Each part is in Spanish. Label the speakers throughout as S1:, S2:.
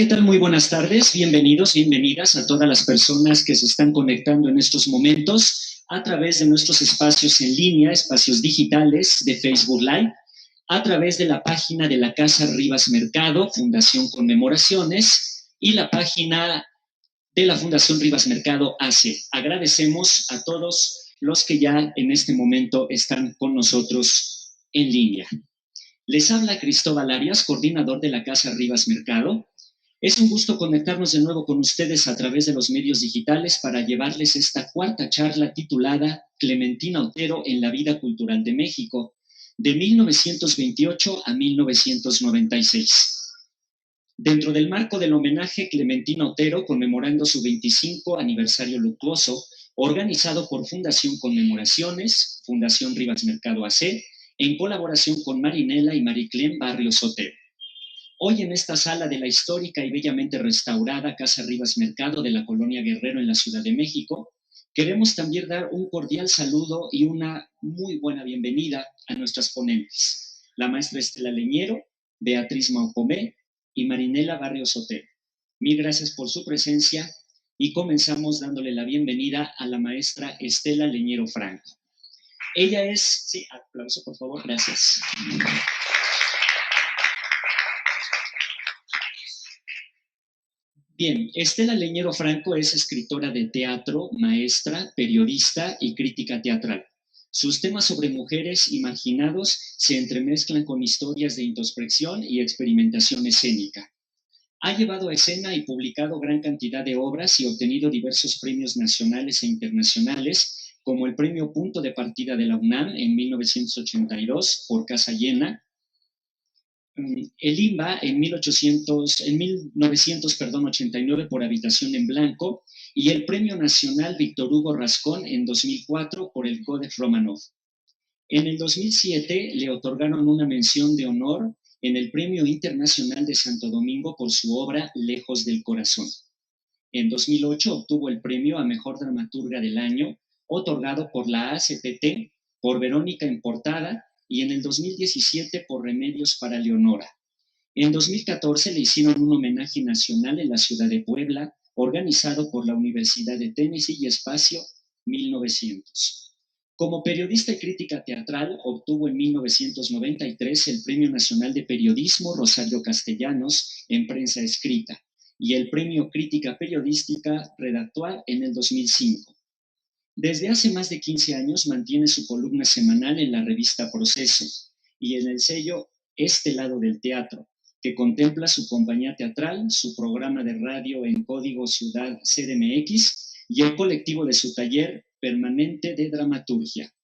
S1: ¿qué tal? Muy buenas tardes. Bienvenidos, bienvenidas a todas las personas que se están conectando en estos momentos a través de nuestros espacios en línea, espacios digitales de Facebook Live, a través de la página de la Casa Rivas Mercado, Fundación Conmemoraciones, y la página de la Fundación Rivas Mercado AC. Agradecemos a todos los que ya en este momento están con nosotros en línea. Les habla Cristóbal Arias, coordinador de la Casa Rivas Mercado. Es un gusto conectarnos de nuevo con ustedes a través de los medios digitales para llevarles esta cuarta charla titulada Clementina Otero en la vida cultural de México, de 1928 a 1996. Dentro del marco del homenaje Clementina Otero, conmemorando su 25 aniversario luctuoso, organizado por Fundación Conmemoraciones, Fundación Rivas Mercado AC, en colaboración con Marinela y Mariclén Barrios Otero. Hoy en esta sala de la histórica y bellamente restaurada Casa Rivas Mercado de la Colonia Guerrero en la Ciudad de México, queremos también dar un cordial saludo y una muy buena bienvenida a nuestras ponentes, la maestra Estela Leñero, Beatriz Maucomé y Marinela Barrios Otero. Mil gracias por su presencia y comenzamos dándole la bienvenida a la maestra Estela Leñero Franco. Ella es, sí, aplauso por favor, gracias. Bien, Estela Leñero Franco es escritora de teatro, maestra, periodista y crítica teatral. Sus temas sobre mujeres y marginados se entremezclan con historias de introspección y experimentación escénica. Ha llevado a escena y publicado gran cantidad de obras y obtenido diversos premios nacionales e internacionales, como el Premio Punto de Partida de la UNAM en 1982 por Casa Llena, el IMBA en 1989 por Habitación en Blanco y el Premio Nacional Víctor Hugo Rascón en 2004 por el Codex Romanov. En el 2007 le otorgaron una mención de honor en el Premio Internacional de Santo Domingo por su obra Lejos del Corazón. En 2008 obtuvo el premio a Mejor Dramaturga del Año, otorgado por la ACPT por Verónica en Portada, y en el 2017 por Remedios para Leonora. En 2014 le hicieron un homenaje nacional en la ciudad de Puebla, organizado por la Universidad de Tennessee y Espacio 1900. Como periodista y crítica teatral, obtuvo en 1993 el Premio Nacional de Periodismo Rosario Castellanos en prensa escrita y el Premio Crítica Periodística Redactual en el 2005. Desde hace más de 15 años mantiene su columna semanal en la revista Proceso y en el sello Este Lado del Teatro, que contempla su compañía teatral, su programa de radio en Código Ciudad CDMX y el colectivo de su taller permanente de dramaturgia.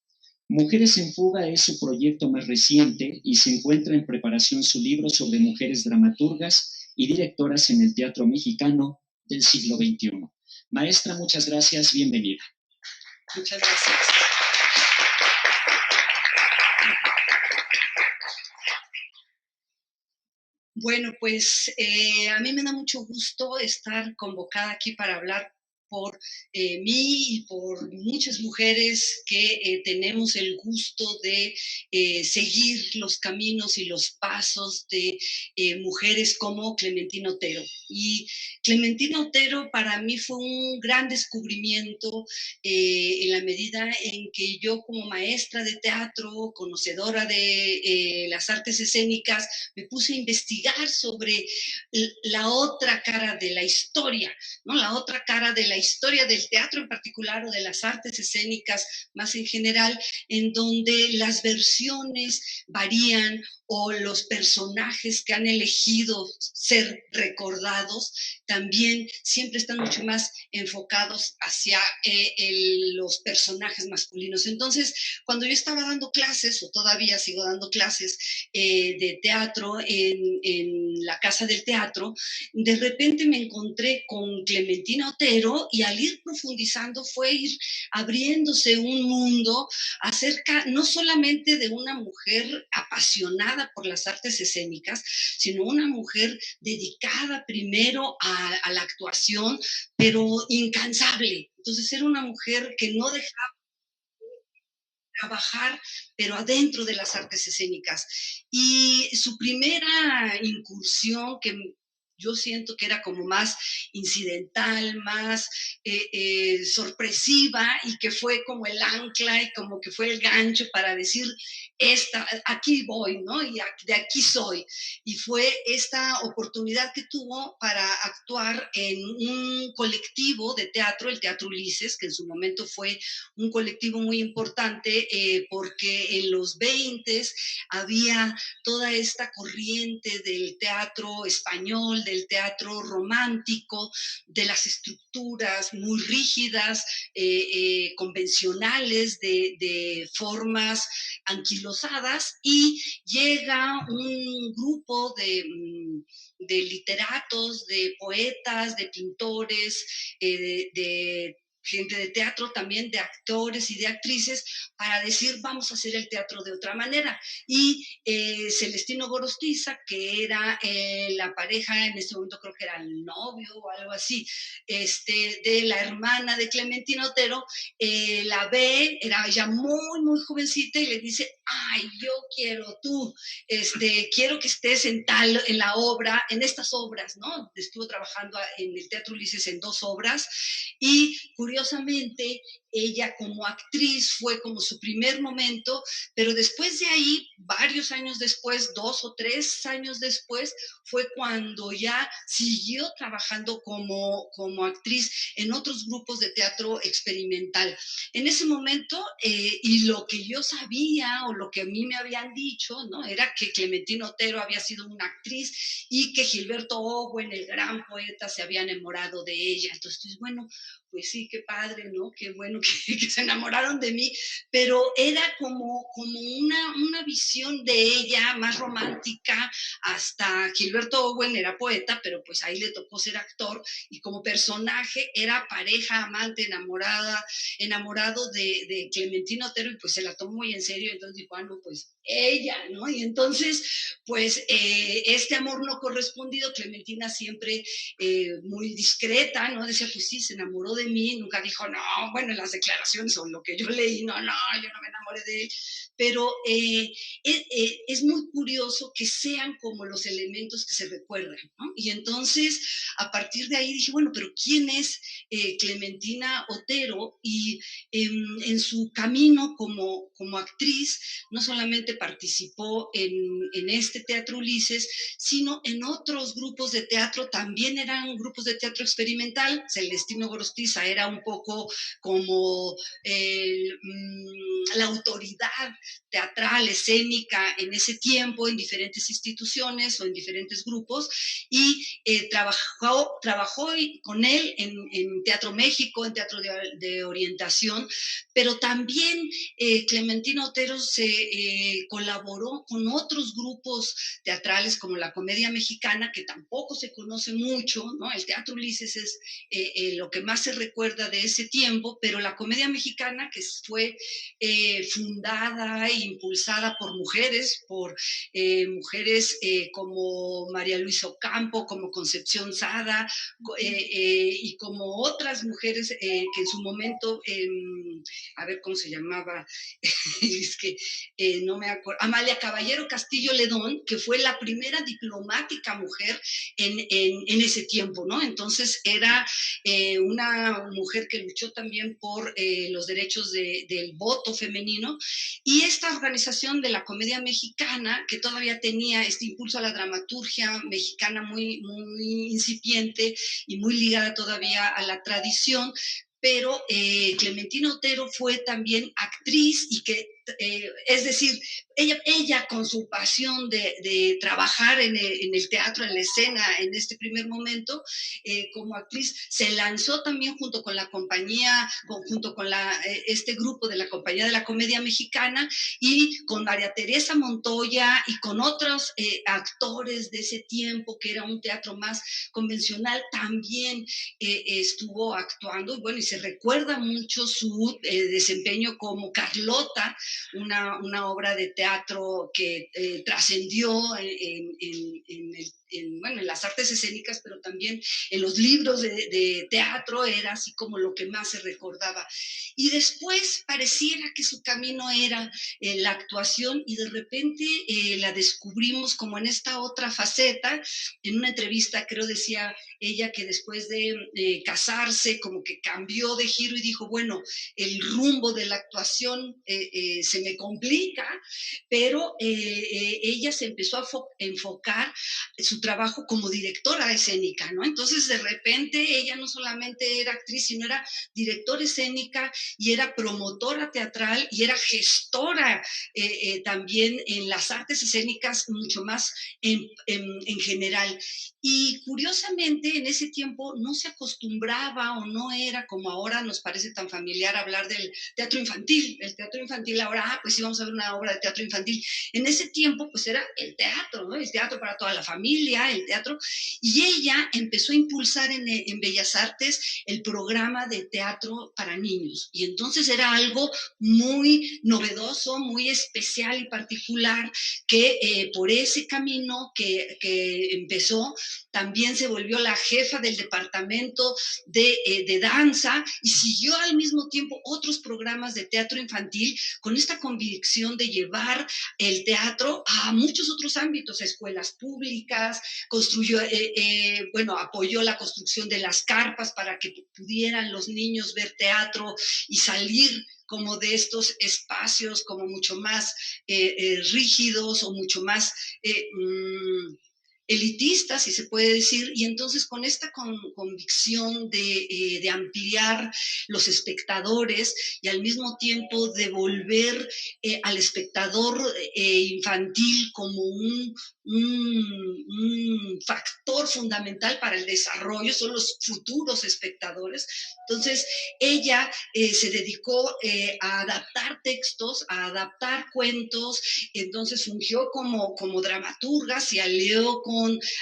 S1: Mujeres en Fuga es su proyecto más reciente y se encuentra en preparación su libro sobre mujeres dramaturgas y directoras en el teatro mexicano del siglo XXI. Maestra, muchas gracias, bienvenida.
S2: Muchas gracias. Bueno, pues a mí me da mucho gusto estar convocada aquí para hablar por mí y por muchas mujeres que tenemos el gusto de seguir los caminos y los pasos de mujeres como Clementina Otero. Y Clementina Otero para mí fue un gran descubrimiento en la medida en que yo como maestra de teatro, conocedora de las artes escénicas, me puse a investigar sobre la otra cara de la historia, ¿no? La otra cara de la historia del teatro en particular o de las artes escénicas más en general, en donde las versiones varían o los personajes que han elegido ser recordados también siempre están mucho más enfocados hacia los personajes masculinos. Entonces, cuando yo estaba dando clases, o todavía sigo dando clases de teatro en la Casa del Teatro, de repente me encontré con Clementina Otero y al ir profundizando fue ir abriéndose un mundo acerca no solamente de una mujer apasionada por las artes escénicas, sino una mujer dedicada primero a la actuación, pero incansable. Entonces era una mujer que no dejaba trabajar, pero adentro de las artes escénicas. Y su primera incursión, que yo siento que era como más incidental, más sorpresiva, y que fue como el ancla y como que fue el gancho para decir, aquí voy, ¿no? Y de aquí soy. Y fue esta oportunidad que tuvo para actuar en un colectivo de teatro, el Teatro Ulises, que en su momento fue un colectivo muy importante, porque en los 20 había toda esta corriente del teatro español, del teatro romántico, de las estructuras muy rígidas, convencionales, de formas anquilosadas, y llega un grupo de literatos, de poetas, de pintores, de gente de teatro, también de actores y de actrices, para decir, vamos a hacer el teatro de otra manera. Y Celestino Gorostiza, que era la pareja, en ese momento creo que era el novio o algo así, de la hermana de Clementina Otero, la ve, era ella muy, muy jovencita, y le dice, ay, yo quiero tú, quiero que estés en la obra, en estas obras, ¿no? Estuvo trabajando en el Teatro Ulises en 2 obras, y curiosamente ella como actriz fue como su primer momento, pero después de ahí, varios años después, 2 o 3 años después, fue cuando ya siguió trabajando como actriz en otros grupos de teatro experimental. En ese momento, y lo que yo sabía o lo que a mí me habían dicho, ¿no? Era que Clementina Otero había sido una actriz y que Gilberto Owen, el gran poeta, se había enamorado de ella. Entonces, bueno, pues sí, qué padre, ¿no? Qué bueno que se enamoraron de mí, pero era como una visión de ella más romántica. Hasta Gilberto Owen era poeta, pero pues ahí le tocó ser actor, y como personaje era pareja, amante, enamorado de Clementina Otero, y pues se la tomó muy en serio. Entonces dijo, no, pues ella, ¿no? Y entonces, pues este amor no correspondido, Clementina siempre muy discreta, ¿no? Decía, pues sí, se enamoró de mí, nunca dijo, no, bueno, en las declaraciones o lo que yo leí, no, yo no me enamoré de él, pero es muy curioso que sean como los elementos que se recuerdan, ¿no? Y entonces, a partir de ahí dije, bueno, pero ¿quién es Clementina Otero? Y en su camino como actriz, no solamente participó en este Teatro Ulises, sino en otros grupos de teatro, también eran grupos de teatro experimental. Celestino Gorostiza era un poco como la autoridad teatral, escénica en ese tiempo, en diferentes instituciones o en diferentes grupos, y trabajó con él en Teatro México, en Teatro de Orientación, pero también Clementina Otero se colaboró con otros grupos teatrales como la Comedia Mexicana, que tampoco se conoce mucho, ¿no? El Teatro Ulises es lo que más se recuerda de ese tiempo, pero la Comedia Mexicana, que fue fundada e impulsada por mujeres como María Luisa Ocampo, como Concepción Sada, y como otras mujeres que en su momento, a ver cómo se llamaba, es que no me acuerdo, Amalia Caballero Castillo Ledón, que fue la primera diplomática mujer en ese tiempo, ¿no? Entonces era una mujer que luchó también por los derechos del voto femenino, y esta organización de la Comedia Mexicana, que todavía tenía este impulso a la dramaturgia mexicana muy, muy incipiente y muy ligada todavía a la tradición, pero Clementina Otero fue también actriz, y que, es decir, ella con su pasión de trabajar en el teatro, en la escena, en este primer momento, como actriz, se lanzó también junto con la compañía, junto con este grupo de la Compañía de la Comedia Mexicana, y con María Teresa Montoya y con otros actores de ese tiempo, que era un teatro más convencional, también estuvo actuando. Bueno, y se recuerda mucho su desempeño como Carlota, una obra de teatro que trascendió bueno, en las artes escénicas, pero también en los libros de teatro, era así como lo que más se recordaba. Y después pareciera que su camino era la actuación, y de repente la descubrimos como en esta otra faceta. En una entrevista creo decía ella que después de casarse como que cambió de giro y dijo, bueno, el rumbo de la actuación se me complica, pero ella se empezó a enfocar su trabajo como directora escénica, ¿no? Entonces, de repente, ella no solamente era actriz, sino era directora escénica y era promotora teatral y era gestora también en las artes escénicas, mucho más en general. Y curiosamente, en ese tiempo no se acostumbraba o no era como ahora nos parece tan familiar hablar del teatro infantil. El teatro infantil ahora, pues sí, vamos a ver una obra de teatro infantil. En ese tiempo, pues era el teatro, ¿no? El teatro para toda la familia, el teatro. Y ella empezó a impulsar en Bellas Artes el programa de teatro para niños. Y entonces era algo muy novedoso, muy especial y particular, que por ese camino que empezó, también se volvió la jefa del departamento de danza y siguió al mismo tiempo otros programas de teatro infantil con esta convicción de llevar el teatro a muchos otros ámbitos, a escuelas públicas, construyó, bueno, apoyó la construcción de las carpas para que pudieran los niños ver teatro y salir como de estos espacios como mucho más rígidos o mucho más elitista, si se puede decir, y entonces con esta convicción de ampliar los espectadores y al mismo tiempo de volver al espectador infantil como un factor fundamental para el desarrollo, son los futuros espectadores. Entonces, ella se dedicó a adaptar textos, a adaptar cuentos, entonces fungió como dramaturga, se alió con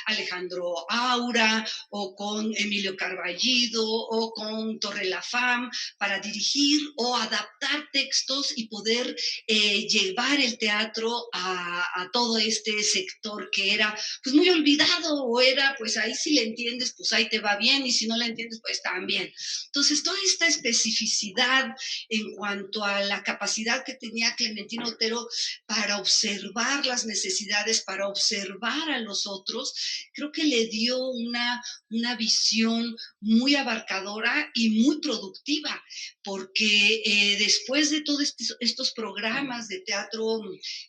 S2: Alejandro Aura o con Emilio Carballido o con Torrelafam para dirigir o adaptar textos y poder llevar el teatro a todo este sector que era pues muy olvidado, o era pues ahí si le entiendes pues ahí te va bien y si no la entiendes pues también. Entonces toda esta especificidad en cuanto a la capacidad que tenía Clementina Otero para observar las necesidades, para observar a los otros, creo que le dio una visión muy abarcadora y muy productiva, porque después de todos estos programas de teatro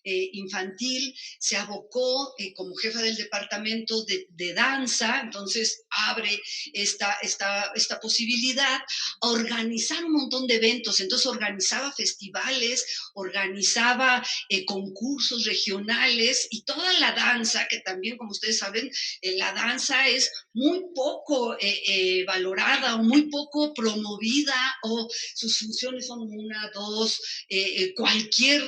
S2: infantil, se abocó como jefa del departamento de danza, entonces abre esta posibilidad a organizar un montón de eventos, entonces organizaba festivales, organizaba concursos regionales y toda la danza, que también, como ustedes saben, la danza es muy poco valorada o muy poco promovida, o sus funciones son una, dos, cualquier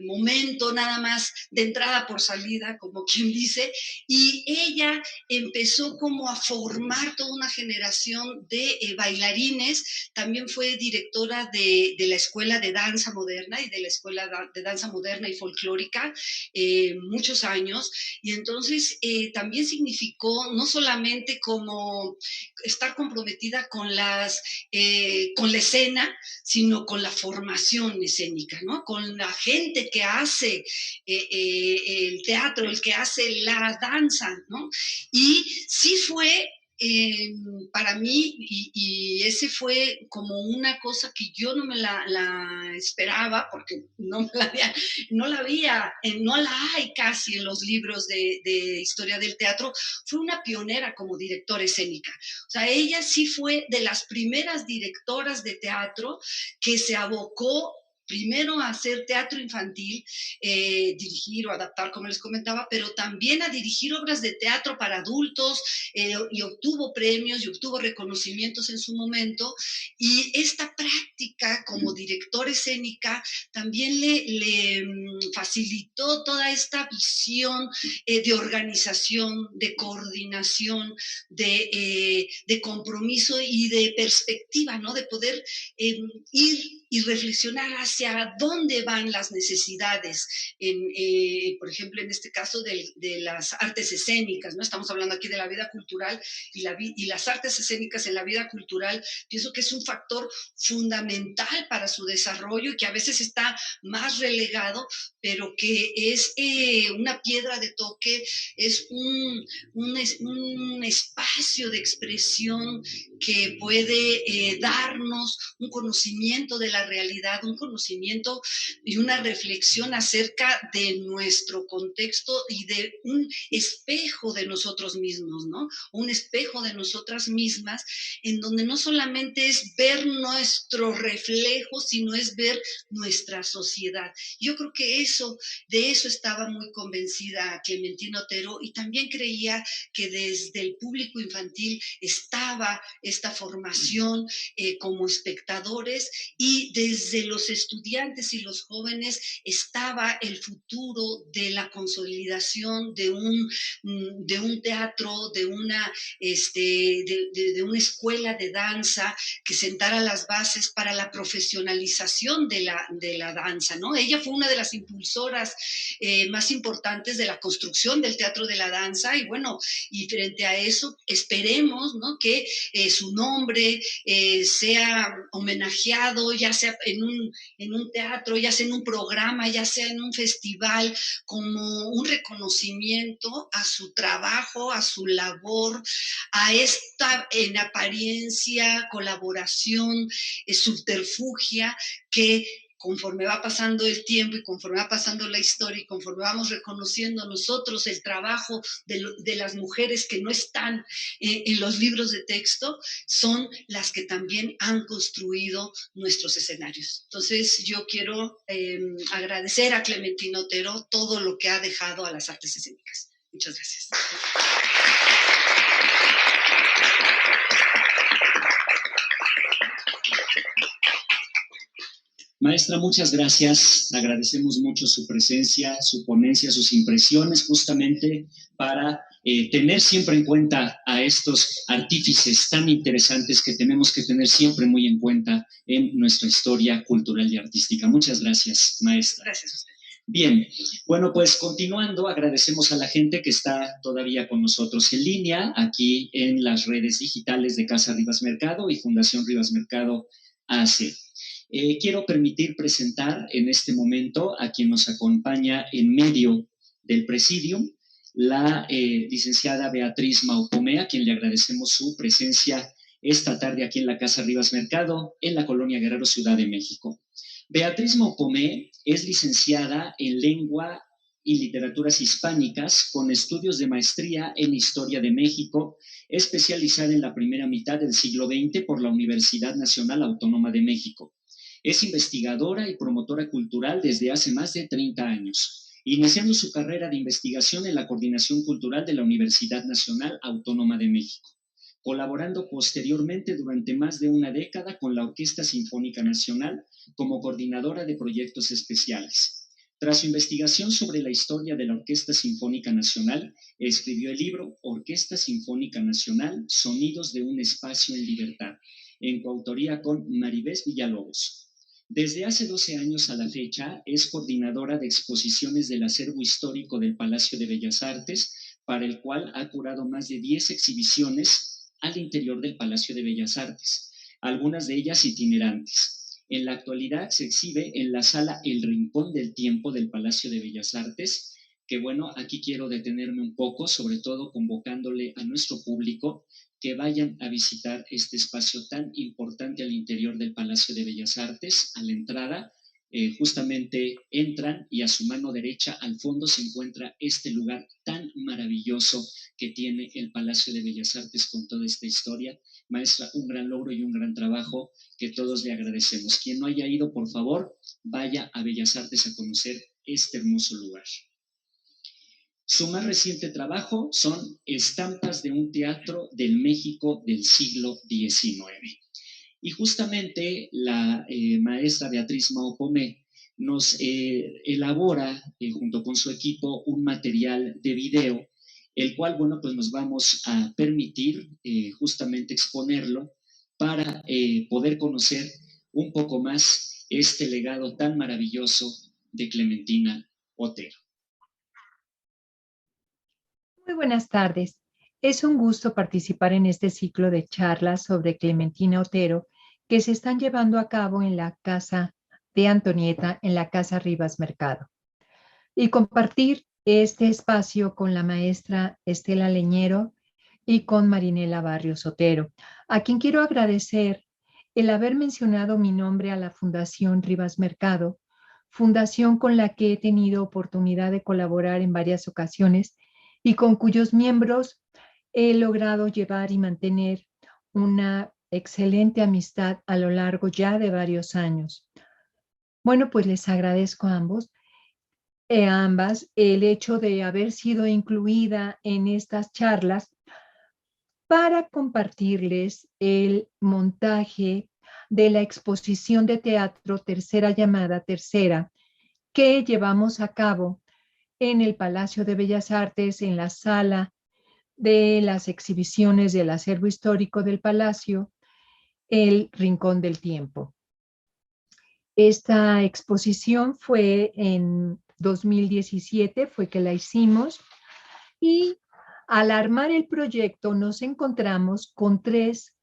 S2: momento nada más de entrada por salida, como quien dice, y ella empezó como a formar toda una generación de bailarines. También fue directora de la Escuela de Danza Moderna y de la Escuela de Danza Moderna y Folclórica muchos años, y entonces también significó no solamente como estar comprometida con la escena, sino con la formación escénica, ¿no? Con la gente que hace el teatro, el que hace la danza, ¿no? Y sí fue para mí, y ese fue como una cosa que yo no me la esperaba, porque no la hay casi en los libros de historia del teatro. Fue una pionera como directora escénica. O sea, ella sí fue de las primeras directoras de teatro que se abocó primero a hacer teatro infantil, dirigir o adaptar, como les comentaba, pero también a dirigir obras de teatro para adultos, y obtuvo premios y obtuvo reconocimientos en su momento. Y esta práctica como director escénica también le facilitó toda esta visión de organización, de coordinación, de compromiso y de perspectiva, ¿no? De poder ir y reflexionar hacia dónde van las necesidades, por ejemplo, en este caso de las artes escénicas, ¿no? Estamos hablando aquí de la vida cultural y las artes escénicas en la vida cultural, pienso que es un factor fundamental para su desarrollo y que a veces está más relegado, pero que es una piedra de toque, es un espacio de expresión que puede darnos un conocimiento de la realidad, un conocimiento y una reflexión acerca de nuestro contexto y de un espejo de nosotros mismos, ¿no? Un espejo de nosotras mismas, en donde no solamente es ver nuestro reflejo, sino es ver nuestra sociedad. Yo creo que de eso estaba muy convencida Clementina Otero, y también creía que desde el público infantil estaba esta formación como espectadores, y desde los estudiantes y los jóvenes estaba el futuro de la consolidación de un teatro, de una escuela de danza que sentara las bases para la profesionalización de la danza, ¿no? Ella fue una de las impulsoras más importantes de la construcción del teatro de la danza, y bueno, y frente a eso esperemos, ¿no?, que su nombre sea homenajeado, ya sea en un teatro, ya sea en un programa, ya sea en un festival, como un reconocimiento a su trabajo, a su labor, a esta en apariencia colaboración subterfugia que, conforme va pasando el tiempo y conforme va pasando la historia y conforme vamos reconociendo nosotros el trabajo de las mujeres que no están en los libros de texto, son las que también han construido nuestros escenarios. Entonces yo quiero agradecer a Clementina Otero todo lo que ha dejado a las artes escénicas. Muchas gracias.
S1: Maestra, muchas gracias. Agradecemos mucho su presencia, su ponencia, sus impresiones, justamente para tener siempre en cuenta a estos artífices tan interesantes que tenemos que tener siempre muy en cuenta en nuestra historia cultural y artística. Muchas gracias, maestra.
S2: Gracias a usted.
S1: Bien, bueno, pues continuando, agradecemos a la gente que está todavía con nosotros en línea, aquí en las redes digitales de Casa Rivas Mercado y Fundación Rivas Mercado AC. Quiero permitir presentar en este momento a quien nos acompaña en medio del presidium, la licenciada Beatriz Maupomé, a quien le agradecemos su presencia esta tarde aquí en la Casa Rivas Mercado, en la Colonia Guerrero, Ciudad de México. Beatriz Maupomé es licenciada en Lengua y Literaturas Hispánicas con estudios de maestría en Historia de México, especializada en la primera mitad del siglo XX por la Universidad Nacional Autónoma de México. Es investigadora y promotora cultural desde hace más de 30 años, iniciando su carrera de investigación en la Coordinación Cultural de la Universidad Nacional Autónoma de México, colaborando posteriormente durante más de una década con la Orquesta Sinfónica Nacional como coordinadora de proyectos especiales. Tras su investigación sobre la historia de la Orquesta Sinfónica Nacional, escribió el libro Orquesta Sinfónica Nacional, Sonidos de un Espacio en Libertad, en coautoría con Maribés Villalobos. Desde hace 12 años a la fecha, es coordinadora de exposiciones del acervo histórico del Palacio de Bellas Artes, para el cual ha curado más de 10 exhibiciones al interior del Palacio de Bellas Artes, algunas de ellas itinerantes. En la actualidad se exhibe en la sala El Rincón del Tiempo del Palacio de Bellas Artes, que bueno, aquí quiero detenerme un poco, sobre todo convocándole a nuestro público que vayan a visitar este espacio tan importante al interior del Palacio de Bellas Artes. A la entrada justamente entran y a su mano derecha al fondo se encuentra este lugar tan maravilloso que tiene el Palacio de Bellas Artes con toda esta historia. Maestra, un gran logro y un gran trabajo que todos le agradecemos. Quien no haya ido, por favor, vaya a Bellas Artes a conocer este hermoso lugar. Su más reciente trabajo son estampas de un teatro del México del siglo XIX. Y justamente la maestra Beatriz Maupomé nos elabora, junto con su equipo, un material de video, el cual, bueno, pues nos vamos a permitir justamente exponerlo para poder conocer un poco más este legado tan maravilloso de Clementina Otero.
S3: Muy buenas tardes. Es un gusto participar en este ciclo de charlas sobre Clementina Otero que se están llevando a cabo en la casa de Antonieta, en la Casa Rivas Mercado, y compartir este espacio con la maestra Estela Leñero y con Marinela Barrios Otero, a quien quiero agradecer el haber mencionado mi nombre a la Fundación Rivas Mercado, fundación con la que he tenido oportunidad de colaborar en varias ocasiones y con cuyos miembros he logrado llevar y mantener una excelente amistad a lo largo ya de varios años. Bueno, pues les agradezco a ambas el hecho de haber sido incluida en estas charlas para compartirles el montaje de la exposición de teatro Tercera Llamada Tercera que llevamos a cabo en el Palacio de Bellas Artes, en la sala de las exhibiciones del acervo histórico del Palacio, el Rincón del Tiempo. Esta exposición fue en 2017, fue que la hicimos, y al armar el proyecto nos encontramos con tres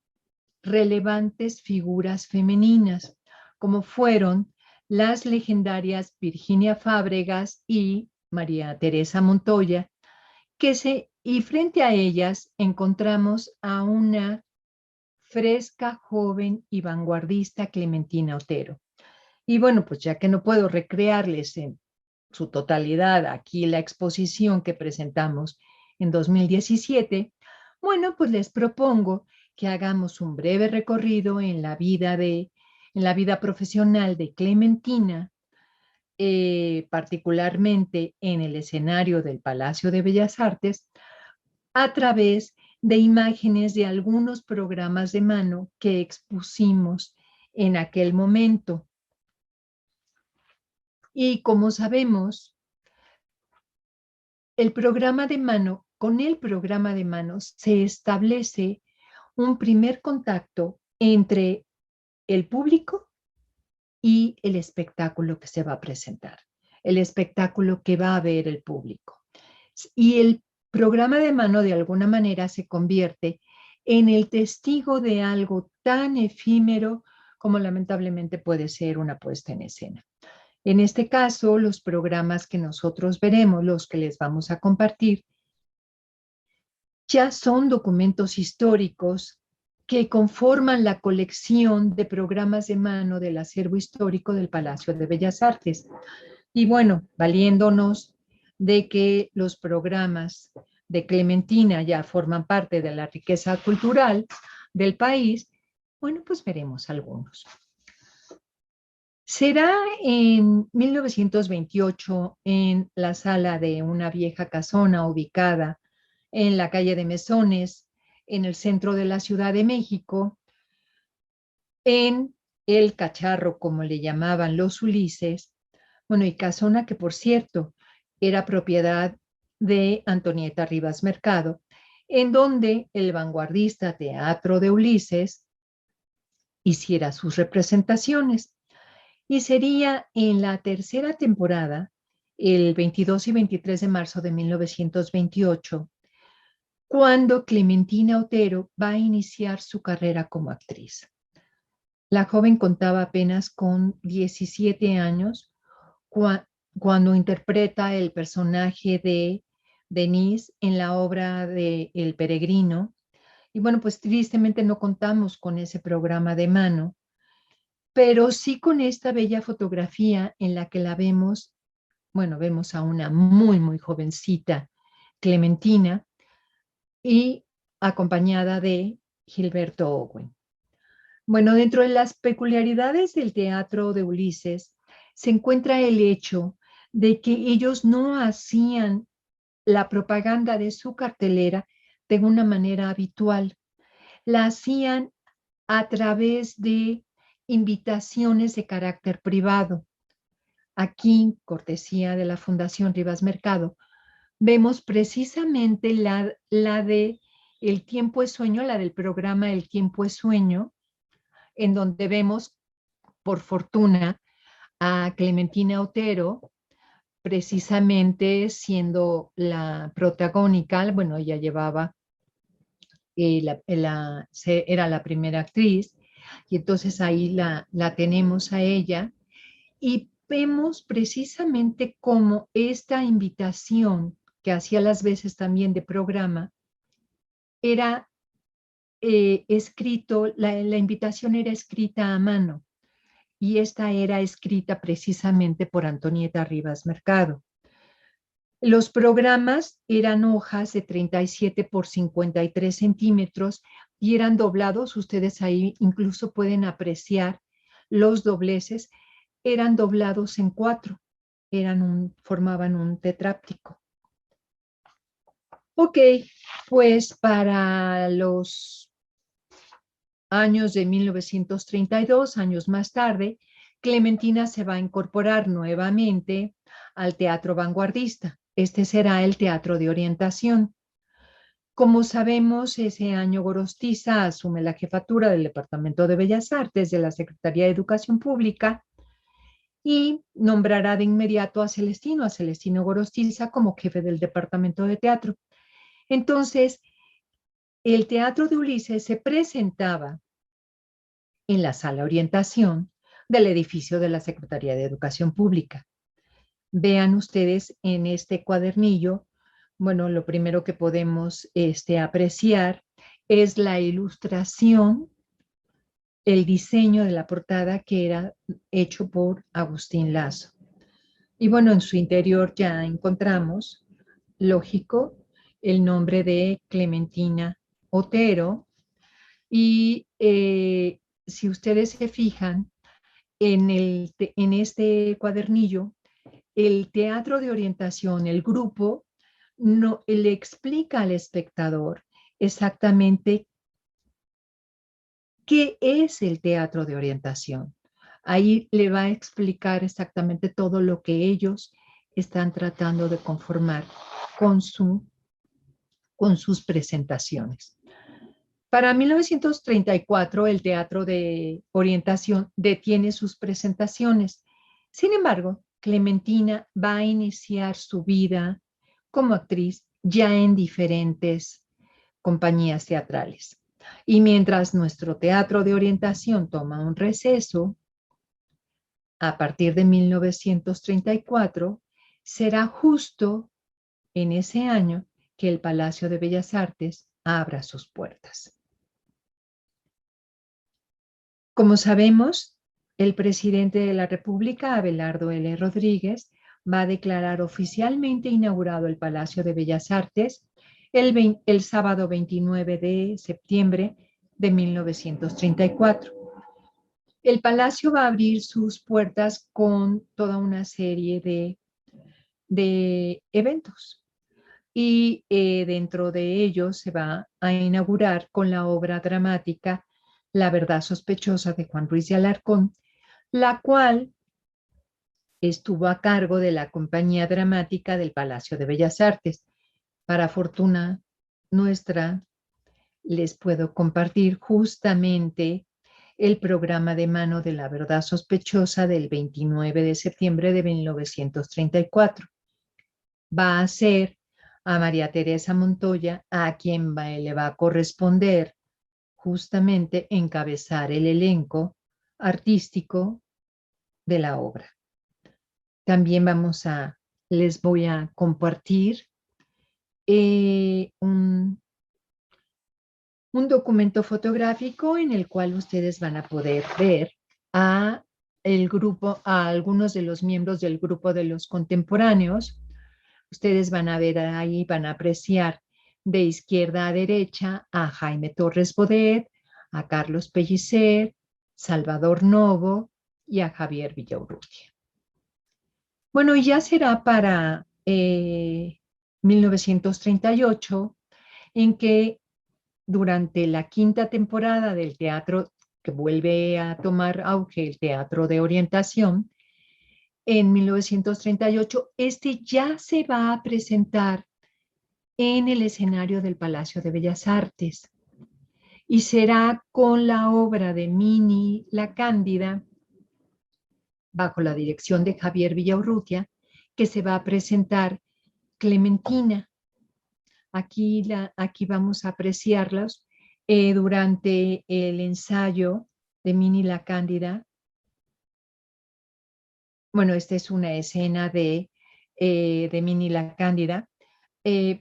S3: relevantes figuras femeninas, como fueron las legendarias Virginia Fábregas y María Teresa Montoya, y frente a ellas encontramos a una fresca, joven y vanguardista Clementina Otero. Y bueno, pues ya que no puedo recrearles en su totalidad aquí la exposición que presentamos en 2017, bueno, pues les propongo que hagamos un breve recorrido en la vida profesional de Clementina, particularmente en el escenario del Palacio de Bellas Artes, a través de imágenes de algunos programas de mano que expusimos en aquel momento. Y como sabemos, con el programa de mano se establece un primer contacto entre el público y el espectáculo que se va a presentar, el espectáculo que va a ver el público. Y el programa de mano de alguna manera se convierte en el testigo de algo tan efímero como lamentablemente puede ser una puesta en escena. En este caso, los programas que nosotros veremos, los que les vamos a compartir, ya son documentos históricos que conforman la colección de programas de mano del acervo histórico del Palacio de Bellas Artes. Y bueno, valiéndonos de que los programas de Clementina ya forman parte de la riqueza cultural del país, bueno, pues veremos algunos. Será en 1928 en la sala de una vieja casona ubicada en la calle de Mesones, en el centro de la Ciudad de México, en El Cacharro, como le llamaban los Ulises, bueno, y casona que, por cierto, era propiedad de Antonieta Rivas Mercado, en donde el vanguardista Teatro de Ulises hiciera sus representaciones. Y sería en la tercera temporada, el 22 y 23 de marzo de 1928, cuando Clementina Otero va a iniciar su carrera como actriz. La joven contaba apenas con 17 años cuando interpreta el personaje de Denise en la obra de El Peregrino. Y bueno, pues tristemente no contamos con ese programa de mano, pero sí con esta bella fotografía en la que la vemos, bueno, vemos a una muy, muy jovencita Clementina y acompañada de Gilberto Owen. Bueno, dentro de las peculiaridades del teatro de Ulises se encuentra el hecho de que ellos no hacían la propaganda de su cartelera de una manera habitual. La hacían a través de invitaciones de carácter privado. Aquí, cortesía de la Fundación Rivas Mercado, vemos precisamente la de El tiempo es sueño, la del programa El tiempo es sueño, en donde vemos, por fortuna, a Clementina Otero, precisamente siendo la protagónica. Bueno, ella llevaba, era la primera actriz, y entonces ahí la tenemos a ella, y vemos precisamente cómo esta invitación, que hacía las veces también de programa, era escrito, la invitación era escrita a mano, y esta era escrita precisamente por Antonieta Rivas Mercado. Los programas eran hojas de 37 por 53 centímetros y eran doblados. Ustedes ahí incluso pueden apreciar los dobleces. Eran doblados en 4, formaban un tetráptico. Ok, pues para los años de 1932, años más tarde, Clementina se va a incorporar nuevamente al teatro vanguardista. Este será el teatro de orientación. Como sabemos, ese año Gorostiza asume la jefatura del Departamento de Bellas Artes de la Secretaría de Educación Pública y nombrará de inmediato a Celestino Gorostiza, como jefe del Departamento de Teatro. Entonces, el Teatro de Ulises se presentaba en la sala orientación del edificio de la Secretaría de Educación Pública. Vean ustedes en este cuadernillo, bueno, lo primero que podemos apreciar es la ilustración, el diseño de la portada, que era hecho por Agustín Lazo. Y bueno, en su interior ya encontramos, lógico, el nombre de Clementina Otero. Y si ustedes se fijan, en este cuadernillo, el teatro de orientación, el grupo, no le explica al espectador exactamente qué es el teatro de orientación. Ahí le va a explicar exactamente todo lo que ellos están tratando de conformar con sus presentaciones. Para 1934, el teatro de orientación detiene sus presentaciones. Sin embargo, Clementina va a iniciar su vida como actriz ya en diferentes compañías teatrales. Y mientras nuestro teatro de orientación toma un receso, a partir de 1934, será justo en ese año que el Palacio de Bellas Artes abra sus puertas. Como sabemos, el presidente de la República, Abelardo L. Rodríguez, va a declarar oficialmente inaugurado el Palacio de Bellas Artes el sábado 29 de septiembre de 1934. El palacio va a abrir sus puertas con toda una serie de eventos, y dentro de ellos se va a inaugurar con la obra dramática La verdad sospechosa, de Juan Ruiz de Alarcón, la cual estuvo a cargo de la Compañía Dramática del Palacio de Bellas Artes. Para fortuna nuestra, les puedo compartir justamente el programa de mano de La verdad sospechosa del 29 de septiembre de 1934. Va a ser a María Teresa Montoya a quien le va a corresponder justamente encabezar el elenco artístico de la obra. También les voy a compartir un documento fotográfico en el cual ustedes van a poder ver a a algunos de los miembros del grupo de los contemporáneos. Ustedes van a ver ahí, van a apreciar de izquierda a derecha a Jaime Torres Bodet, a Carlos Pellicer, Salvador Novo y a Javier Villaurrutia. Bueno, y ya será para 1938 en que durante la quinta temporada del teatro, que vuelve a tomar auge el teatro de orientación, en 1938, este ya se va a presentar en el escenario del Palacio de Bellas Artes y será con la obra de Mini La Cándida, bajo la dirección de Javier Villaurrutia, que se va a presentar Clementina. Aquí vamos a apreciarlos durante el ensayo de Mini La Cándida. Bueno, esta es una escena de Mini La Cándida.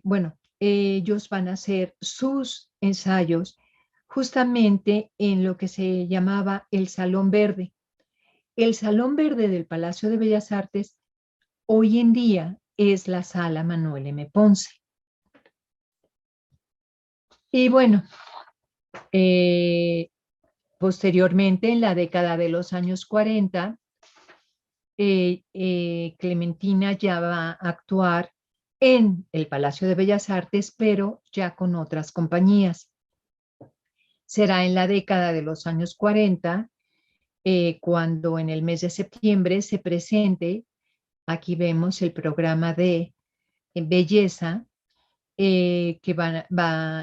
S3: Bueno, ellos van a hacer sus ensayos justamente en lo que se llamaba el Salón Verde. El Salón Verde del Palacio de Bellas Artes hoy en día es la Sala Manuel M. Ponce. Y bueno, posteriormente, en la década de los años 40, Clementina ya va a actuar en el Palacio de Bellas Artes, pero ya con otras compañías. Será en la década de los años 40, cuando en el mes de septiembre se presente, aquí vemos el programa de belleza, que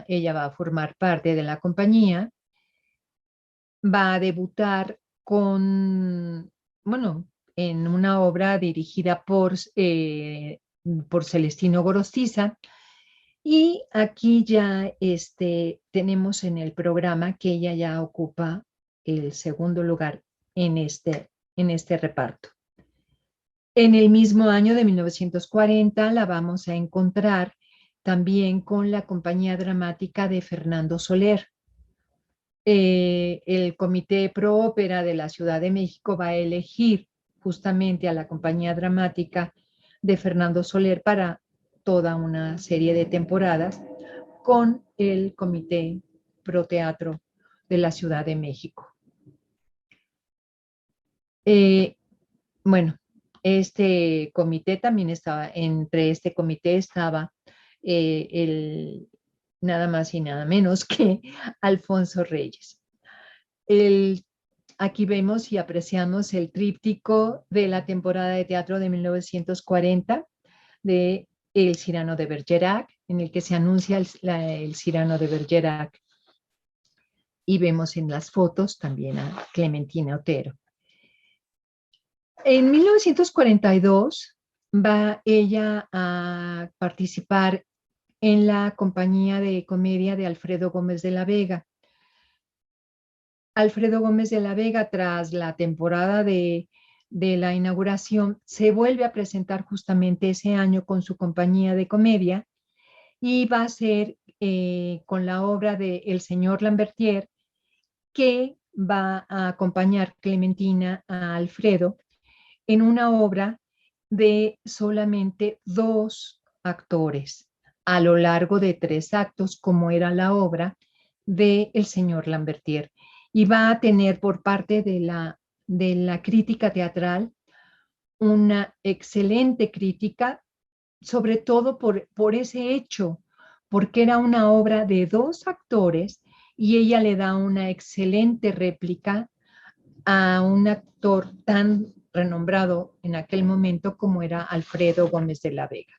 S3: ella va a formar parte de la compañía, va a debutar bueno, en una obra dirigida por Celestino Gorostiza. Y aquí ya tenemos en el programa que ella ya ocupa el segundo lugar en este reparto. En el mismo año de 1940 la vamos a encontrar también con la compañía dramática de Fernando Soler. El Comité Pro Ópera de la Ciudad de México va a elegir justamente a la compañía dramática de Fernando Soler para toda una serie de temporadas con el Comité Pro Teatro de la Ciudad de México. Bueno, este comité también estaba, entre este comité estaba nada más y nada menos que Alfonso Reyes. Aquí vemos y apreciamos el tríptico de la temporada de teatro de 1940 de El Cyrano de Bergerac, en el que se anuncia el Cyrano de Bergerac. Y vemos en las fotos también a Clementina Otero. En 1942 va ella a participar en la compañía de comedia de Alfredo Gómez de la Vega. Alfredo Gómez de la Vega, tras la temporada de la inauguración, se vuelve a presentar justamente ese año con su compañía de comedia y va a ser con la obra de El señor Lambertier, que va a acompañar Clementina a Alfredo en una obra de solamente 2 actores a lo largo de 3 actos, como era la obra de El señor Lambertier. Y va a tener por parte de la crítica teatral una excelente crítica, sobre todo por ese hecho, porque era una obra de 2 actores y ella le da una excelente réplica a un actor tan renombrado en aquel momento como era Alfredo Gómez de la Vega.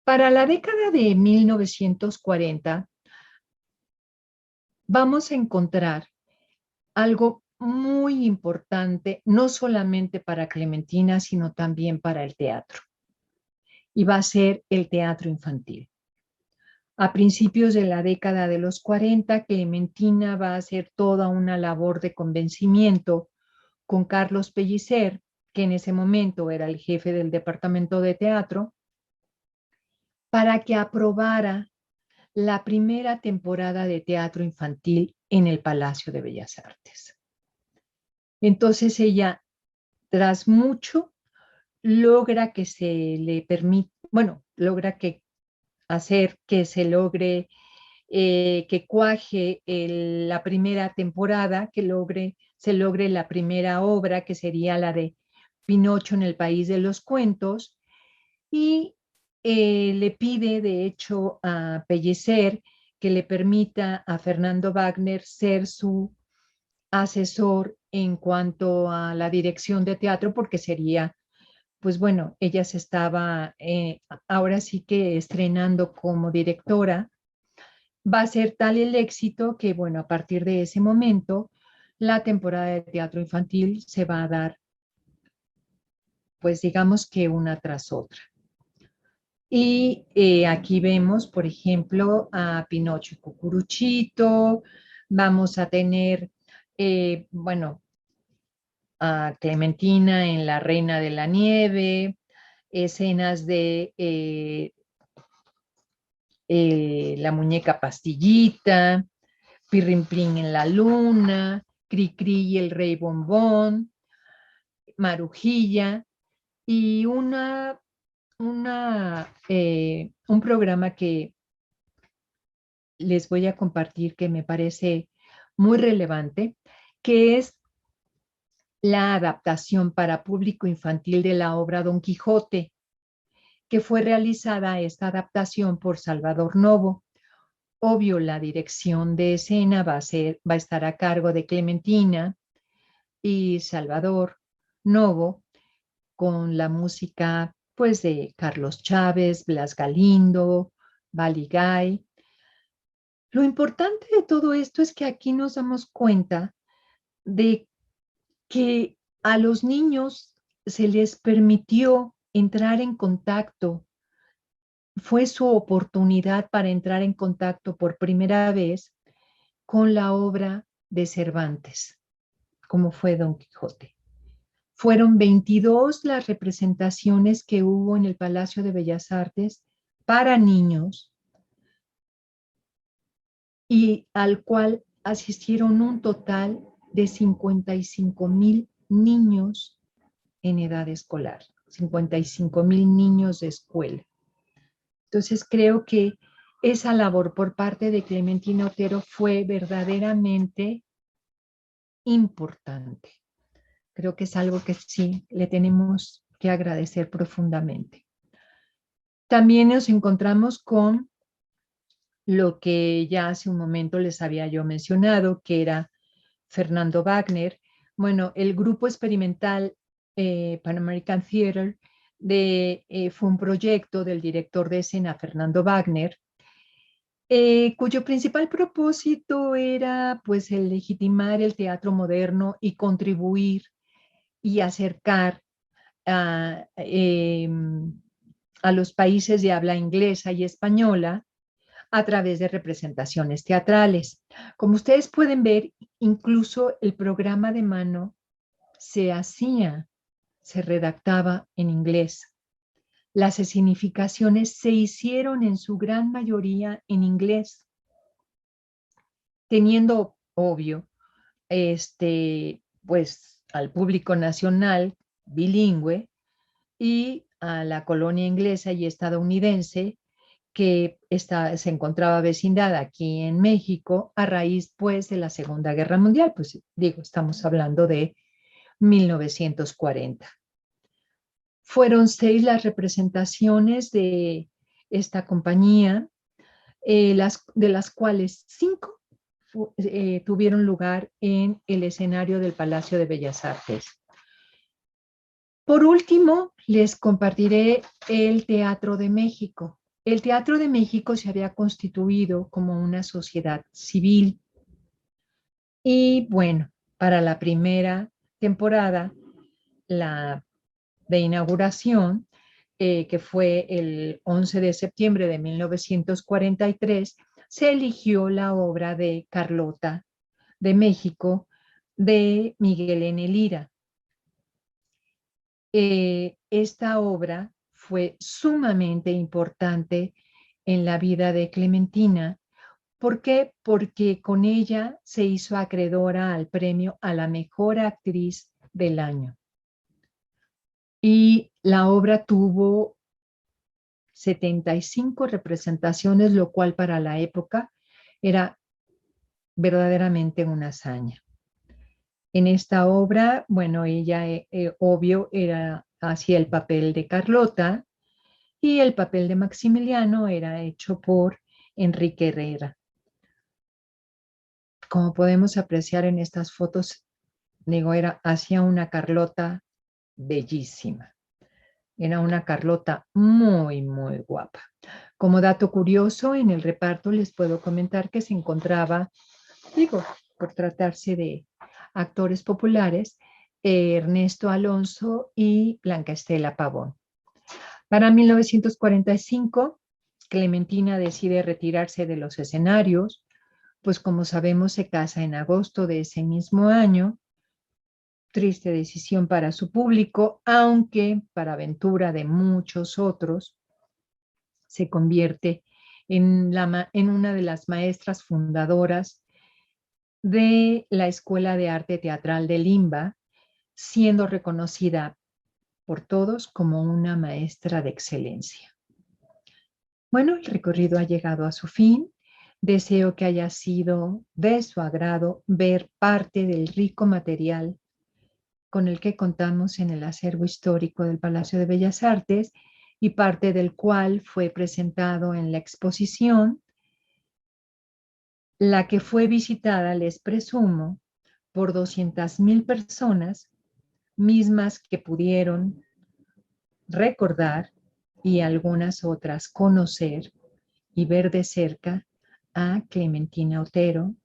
S3: Para la década de 1940, vamos a encontrar algo muy importante, no solamente para Clementina, sino también para el teatro. Y va a ser el teatro infantil. A principios de la década de los 40, Clementina va a hacer toda una labor de convencimiento con Carlos Pellicer, que en ese momento era el jefe del departamento de teatro, para que aprobara la primera temporada de teatro infantil en el Palacio de Bellas Artes. Entonces ella, tras mucho, logra que se le permita, bueno, logra que hacer que se logre, que cuaje la primera temporada, se logre la primera obra, que sería la de Pinocho en el País de los Cuentos, y le pide, de hecho, a Pellicer que le permita a Fernando Wagner ser su asesor en cuanto a la dirección de teatro, porque sería, pues bueno, ella se estaba ahora sí que estrenando como directora. Va a ser tal el éxito que, bueno, a partir de ese momento, la temporada de teatro infantil se va a dar, pues digamos que una tras otra. Y aquí vemos, por ejemplo, a Pinocho y Cucuruchito. Vamos a tener, bueno, a Clementina en La Reina de la Nieve, escenas de la muñeca Pastillita, Pirrimplín en la Luna, Cricri y el Rey Bombón, Marujilla, y un programa que les voy a compartir que me parece muy relevante, que es la adaptación para público infantil de la obra Don Quijote, que fue realizada esta adaptación por Salvador Novo. Obvio, la dirección de escena va a estar a cargo de Clementina y Salvador Novo, con la música pues de Carlos Chávez, Blas Galindo, Baligay. Lo importante de todo esto es que aquí nos damos cuenta de que a los niños se les permitió entrar en contacto. Fue su oportunidad para entrar en contacto por primera vez con la obra de Cervantes, como fue Don Quijote. Fueron 22 las representaciones que hubo en el Palacio de Bellas Artes para niños, y al cual asistieron un total de 55,000 niños en edad escolar, 55,000 niños de escuela. Entonces creo que esa labor por parte de Clementina Otero fue verdaderamente importante. Creo que es algo que sí le tenemos que agradecer profundamente. También nos encontramos con lo que ya hace un momento les había yo mencionado, que era Fernando Wagner. Bueno, el grupo experimental Pan American Theater fue un proyecto del director de escena Fernando Wagner, cuyo principal propósito era pues el legitimar el teatro moderno y contribuir y acercar a los países de habla inglesa y española a través de representaciones teatrales. Como ustedes pueden ver, incluso el programa de mano se redactaba en inglés. Las escenificaciones se hicieron en su gran mayoría en inglés, teniendo, obvio, pues al público nacional bilingüe y a la colonia inglesa y estadounidense que se encontraba vecindada aquí en México a raíz pues de la Segunda Guerra Mundial. Pues digo, estamos hablando de 1940. Fueron 6 las representaciones de esta compañía, de las cuales 5 tuvieron lugar en el escenario del Palacio de Bellas Artes. Por último, les compartiré el Teatro de México. El Teatro de México se había constituido como una sociedad civil. Y bueno, para la primera temporada, la de inauguración, que fue el 11 de septiembre de 1943, se eligió la obra de Carlota de México de Miguel N. Lira. Esta obra fue sumamente importante en la vida de Clementina ¿Por qué? Porque con ella se hizo acreedora al premio a la mejor actriz del año. Y la obra tuvo 75 representaciones, lo cual para la época era verdaderamente una hazaña. En esta obra, bueno, ella, obvio, hacía el papel de Carlota y el papel de Maximiliano era hecho por Enrique Herrera. Como podemos apreciar en estas fotos, digo, hacía una Carlota bellísima. Era una Carlota muy, muy guapa. Como dato curioso, en el reparto les puedo comentar que se encontraba, digo, por tratarse de actores populares, Ernesto Alonso y Blanca Estela Pavón. Para 1945, Clementina decide retirarse de los escenarios, pues como sabemos se casa en agosto de ese mismo año. Triste decisión para su público, aunque para aventura de muchos otros, se convierte en una de las maestras fundadoras de la Escuela de Arte Teatral de Limba, siendo reconocida por todos como una maestra de excelencia. Bueno, el recorrido ha llegado a su fin. Deseo que haya sido de su agrado ver parte del rico material con el que contamos en el acervo histórico del Palacio de Bellas Artes y parte del cual fue presentado en la exposición, la que fue visitada, les presumo, por 200,000 personas, mismas que pudieron recordar y algunas otras conocer y ver de cerca a Clementina Otero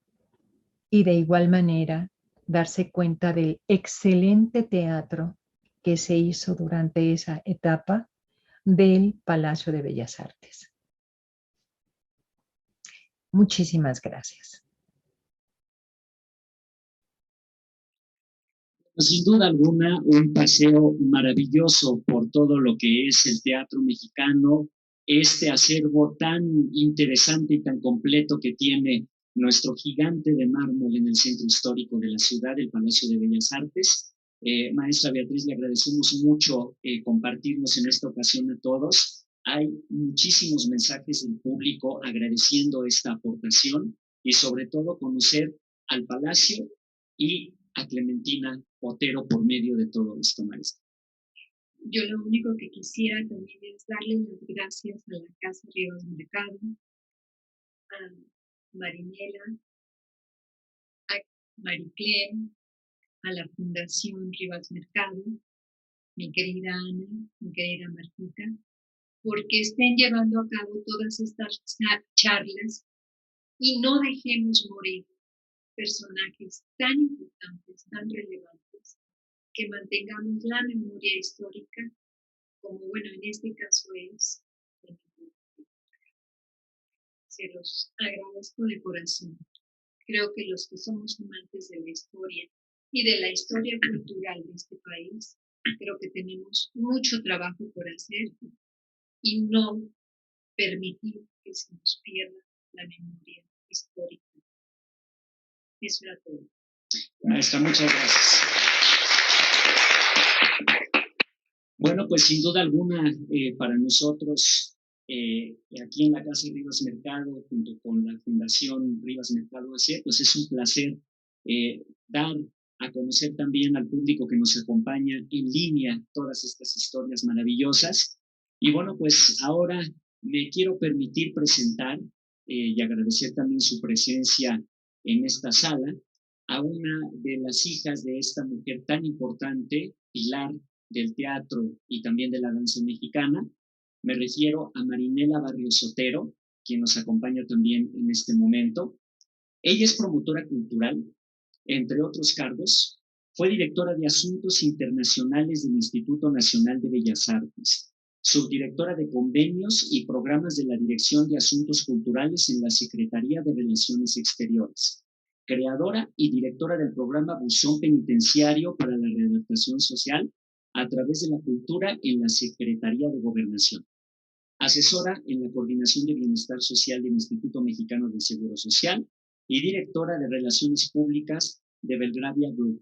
S3: y de igual manera darse cuenta del excelente teatro que se hizo durante esa etapa del Palacio de Bellas Artes. Muchísimas gracias.
S1: Sin duda alguna, un paseo maravilloso por todo lo que es el teatro mexicano, este acervo tan interesante y tan completo que tiene nuestro gigante de mármol en el centro histórico de la ciudad, el Palacio de Bellas Artes. Maestra Beatriz, le agradecemos mucho compartirnos en esta ocasión a todos. Hay muchísimos mensajes del público agradeciendo esta aportación y sobre todo conocer al Palacio y a Clementina Otero por medio de todo esto, maestra.
S4: Yo lo único que quisiera también es darle las gracias a la Casa Rivas Mercado, a Marinela, a Mariclén, a la Fundación Rivas Mercado, mi querida Ana, mi querida Martita, porque estén llevando a cabo todas estas charlas y no dejemos morir personajes tan importantes, tan relevantes, que mantengamos la memoria histórica, como bueno, en este caso es. Se los agradezco de corazón. Creo que los que somos amantes de la historia y de la historia cultural de este país, creo que tenemos mucho trabajo por hacer y no permitir que se nos pierda la memoria histórica. Eso era todo.
S1: Maestra, muchas gracias. Bueno, pues sin duda alguna, para nosotros, aquí en la Casa Rivas Mercado, junto con la Fundación Rivas Mercado AC, pues es un placer dar a conocer también al público que nos acompaña en línea todas estas historias maravillosas. Y bueno, pues ahora me quiero permitir presentar y agradecer también su presencia en esta sala a una de las hijas de esta mujer tan importante, pilar del teatro y también de la danza mexicana. Me refiero a Marinela Barrios Otero, quien nos acompaña también en este momento. Ella es promotora cultural, entre otros cargos. Fue directora de Asuntos Internacionales del Instituto Nacional de Bellas Artes, subdirectora de Convenios y Programas de la Dirección de Asuntos Culturales en la Secretaría de Relaciones Exteriores, creadora y directora del programa Buzón Penitenciario para la Readaptación Social a través de la cultura en la Secretaría de Gobernación. asesora en la Coordinación de Bienestar Social del Instituto Mexicano del Seguro Social y directora de Relaciones Públicas de Belgravia Group,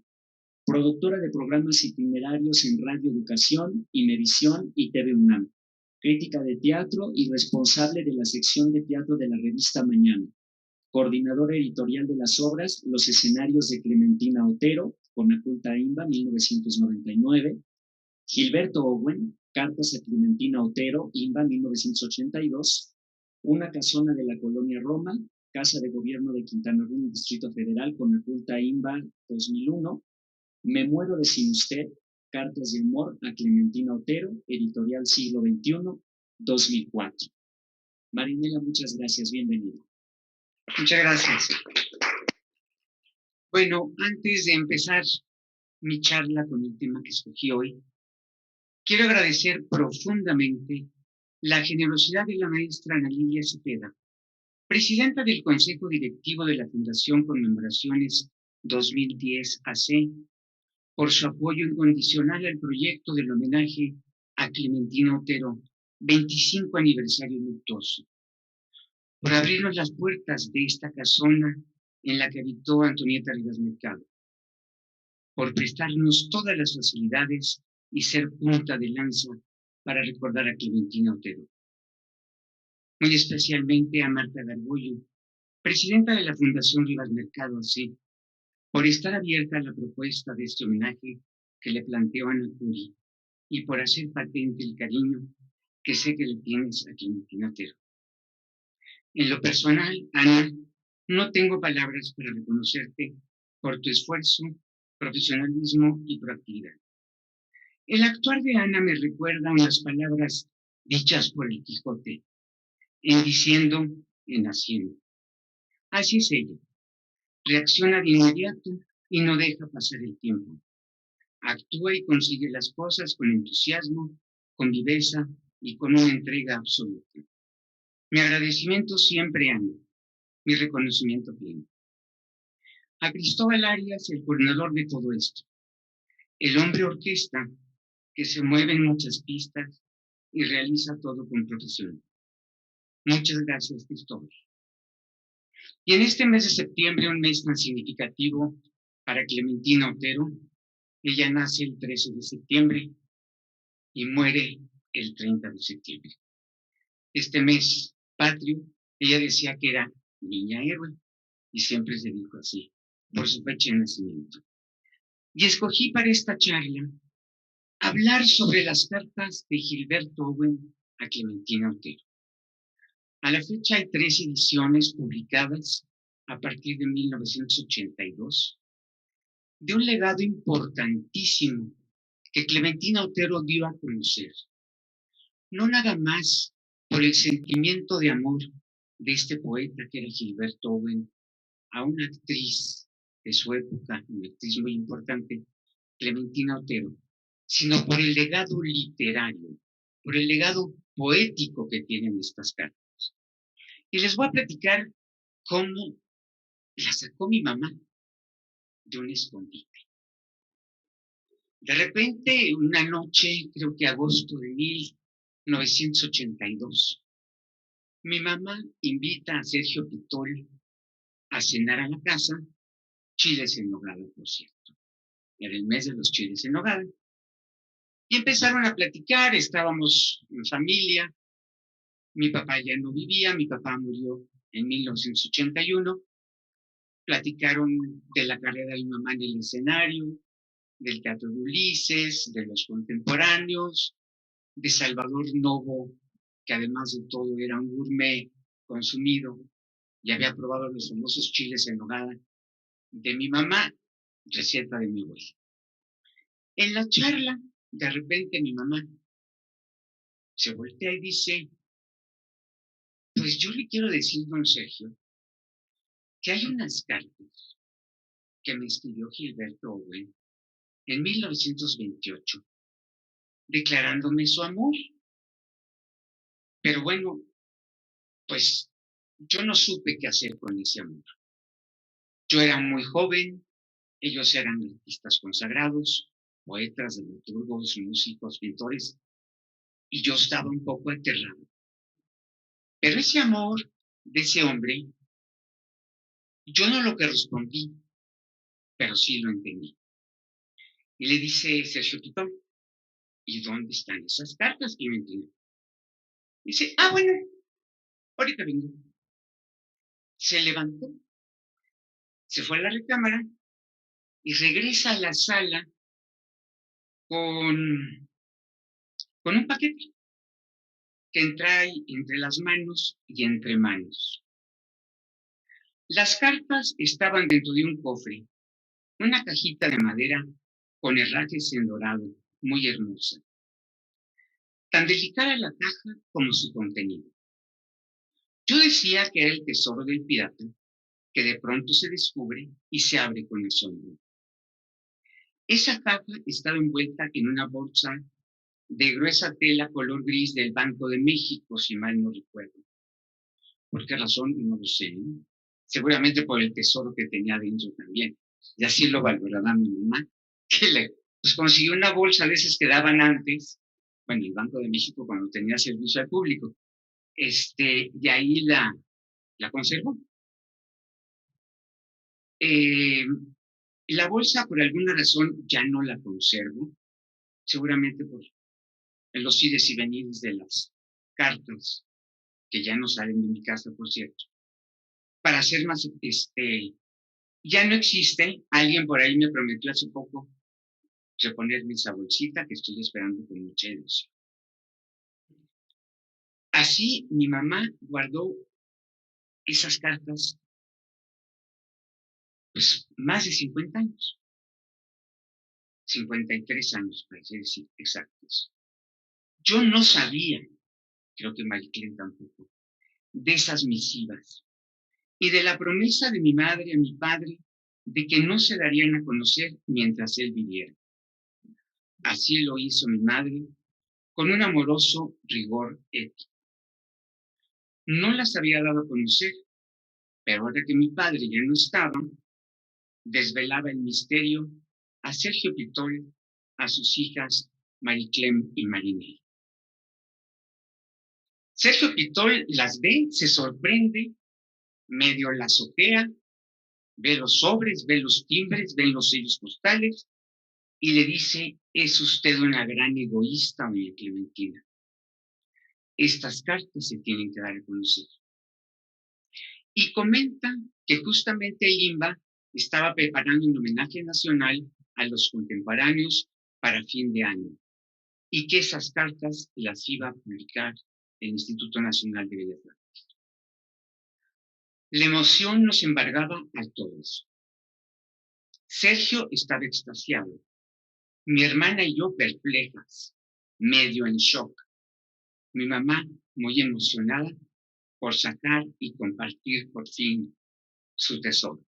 S1: productora de programas itinerarios en Radio Educación y Medivisión y TV UNAM, crítica de teatro y responsable de la sección de teatro de la revista Mañana, coordinadora editorial de las obras Los escenarios de Clementina Otero, Conaculta Imba, 1999, Gilberto Owen, Cartas a Clementina Otero, Imba, 1982, Una casona de la Colonia Roma, Casa de Gobierno de Quintana Roo, Distrito Federal, Conaculta Imba, 2001, Me muero de sin usted, Cartas de amor a Clementina Otero, Editorial Siglo XXI, 2004. Marinela, muchas gracias, bienvenida.
S5: Muchas gracias. Bueno, antes de empezar mi charla con el tema que escogí hoy, quiero agradecer profundamente la generosidad de la maestra Ana Lilia Cepeda, presidenta del Consejo Directivo de la Fundación Conmemoraciones 2010 AC, por su apoyo incondicional al proyecto del homenaje a Clementina Otero, 25 aniversario luctuoso, por abrirnos las puertas de esta casona en la que habitó Antonieta Rivas Mercado, por prestarnos todas las facilidades y ser punta de lanza para recordar a Clementina Otero. Muy especialmente a Marta Garbollo, presidenta de la Fundación Rivas Mercado AC, por estar abierta a la propuesta de este homenaje que le planteó Ana Curi y por hacer patente el cariño que sé que le tienes a Clementina Otero. En lo personal, Ana, no tengo palabras para reconocerte por tu esfuerzo, profesionalismo y proactividad. El actuar de Ana me recuerda unas palabras dichas por el Quijote, en diciendo, en haciendo. Así es ella. Reacciona de inmediato y no deja pasar el tiempo. Actúa y consigue las cosas con entusiasmo, con viveza y con una entrega absoluta. Mi agradecimiento siempre, Ana. Mi reconocimiento pleno. A Cristóbal Arias, el coordinador de todo esto. El hombre orquesta que se mueve en muchas pistas y realiza todo con profesión. Muchas gracias, Cristóbal. Y en este mes de septiembre, un mes tan significativo para Clementina Otero, ella nace el 13 de septiembre y muere el 30 de septiembre. Este mes patrio, ella decía que era niña héroe y siempre se dijo así, por su fecha de nacimiento. Y escogí para esta charla hablar sobre las cartas de Gilberto Owen a Clementina Otero. A la fecha hay 3 ediciones publicadas a partir de 1982 de un legado importantísimo que Clementina Otero dio a conocer, no nada más por el sentimiento de amor de este poeta que era Gilberto Owen a una actriz de su época, una actriz muy importante, Clementina Otero, sino por el legado literario, por el legado poético que tienen estas cartas. Y les voy a platicar cómo la sacó mi mamá de un escondite. De repente, una noche, creo que agosto de 1982, mi mamá invita a Sergio Pitol a cenar a la casa, chiles en nogada, por cierto. Era el mes de los chiles en nogada. Y empezaron a platicar, estábamos en familia. Mi papá ya no vivía, mi papá murió en 1981. Platicaron de la carrera de mi mamá en el escenario, del teatro de Ulises, de los contemporáneos, de Salvador Novo, que además de todo era un gourmet consumido y había probado los famosos chiles en nogada de mi mamá, receta de mi abuela. En la charla, de repente mi mamá se voltea y dice, pues yo le quiero decir, don Sergio, que hay unas cartas que me escribió Gilberto Owen en 1928, declarándome su amor. Pero bueno, pues yo no supe qué hacer con ese amor. Yo era muy joven, ellos eran artistas consagrados, poetas, dramaturgos, músicos, pintores, y yo estaba un poco aterrado. Pero ese amor de ese hombre, yo no lo que respondí, pero sí lo entendí. Y le dice Sergio Pitón, ¿y dónde están esas cartas, Clementina? Dice, bueno, ahorita vengo. Se levantó, se fue a la recámara y regresa a la sala con un paquete que trae entre las manos y entre manos. Las cartas estaban dentro de un cofre, una cajita de madera con herrajes en dorado, muy hermosa. Tan delicada la caja como su contenido. Yo decía que era el tesoro del pirata, que de pronto se descubre y se abre con asombro. Esa caja estaba envuelta en una bolsa de gruesa tela color gris del Banco de México, si mal no recuerdo. ¿Por qué razón? No lo sé, ¿no? Seguramente por el tesoro que tenía dentro también. Y así lo valoraba mi mamá, que pues consiguió una bolsa de esas que daban antes, bueno, el Banco de México cuando tenía servicio al público. Y ahí la conservó. La bolsa, por alguna razón, ya no la conservo, seguramente por los ires y venires de las cartas, que ya no salen de mi casa, por cierto. Para ser más, ya no existe. Alguien por ahí me prometió hace poco reponerme esa bolsita que estoy esperando con mucha ilusión. Así mi mamá guardó esas cartas pues más de 50 años. 53 años, para ser exactos. Yo no sabía, creo que Mariclén tampoco, de esas misivas y de la promesa de mi madre a mi padre de que no se darían a conocer mientras él viviera. Así lo hizo mi madre con un amoroso rigor ético. No las había dado a conocer, pero ahora que mi padre ya no estaba, desvelaba el misterio a Sergio Pitol, a sus hijas Mariclén y Marinela. Sergio Pitol las ve, se sorprende, medio las ojea, ve los sobres, ve los timbres, ve los sellos postales y le dice, es usted una gran egoísta, doña Clementina. Estas cartas se tienen que dar a conocer. Y comenta que justamente el INBA estaba preparando un homenaje nacional a los contemporáneos para fin de año y que esas cartas las iba a publicar el Instituto Nacional de Bellas Artes. La emoción nos embargaba a todos. Sergio estaba extasiado, mi hermana y yo perplejas, medio en shock, mi mamá muy emocionada por sacar y compartir por fin su tesoro.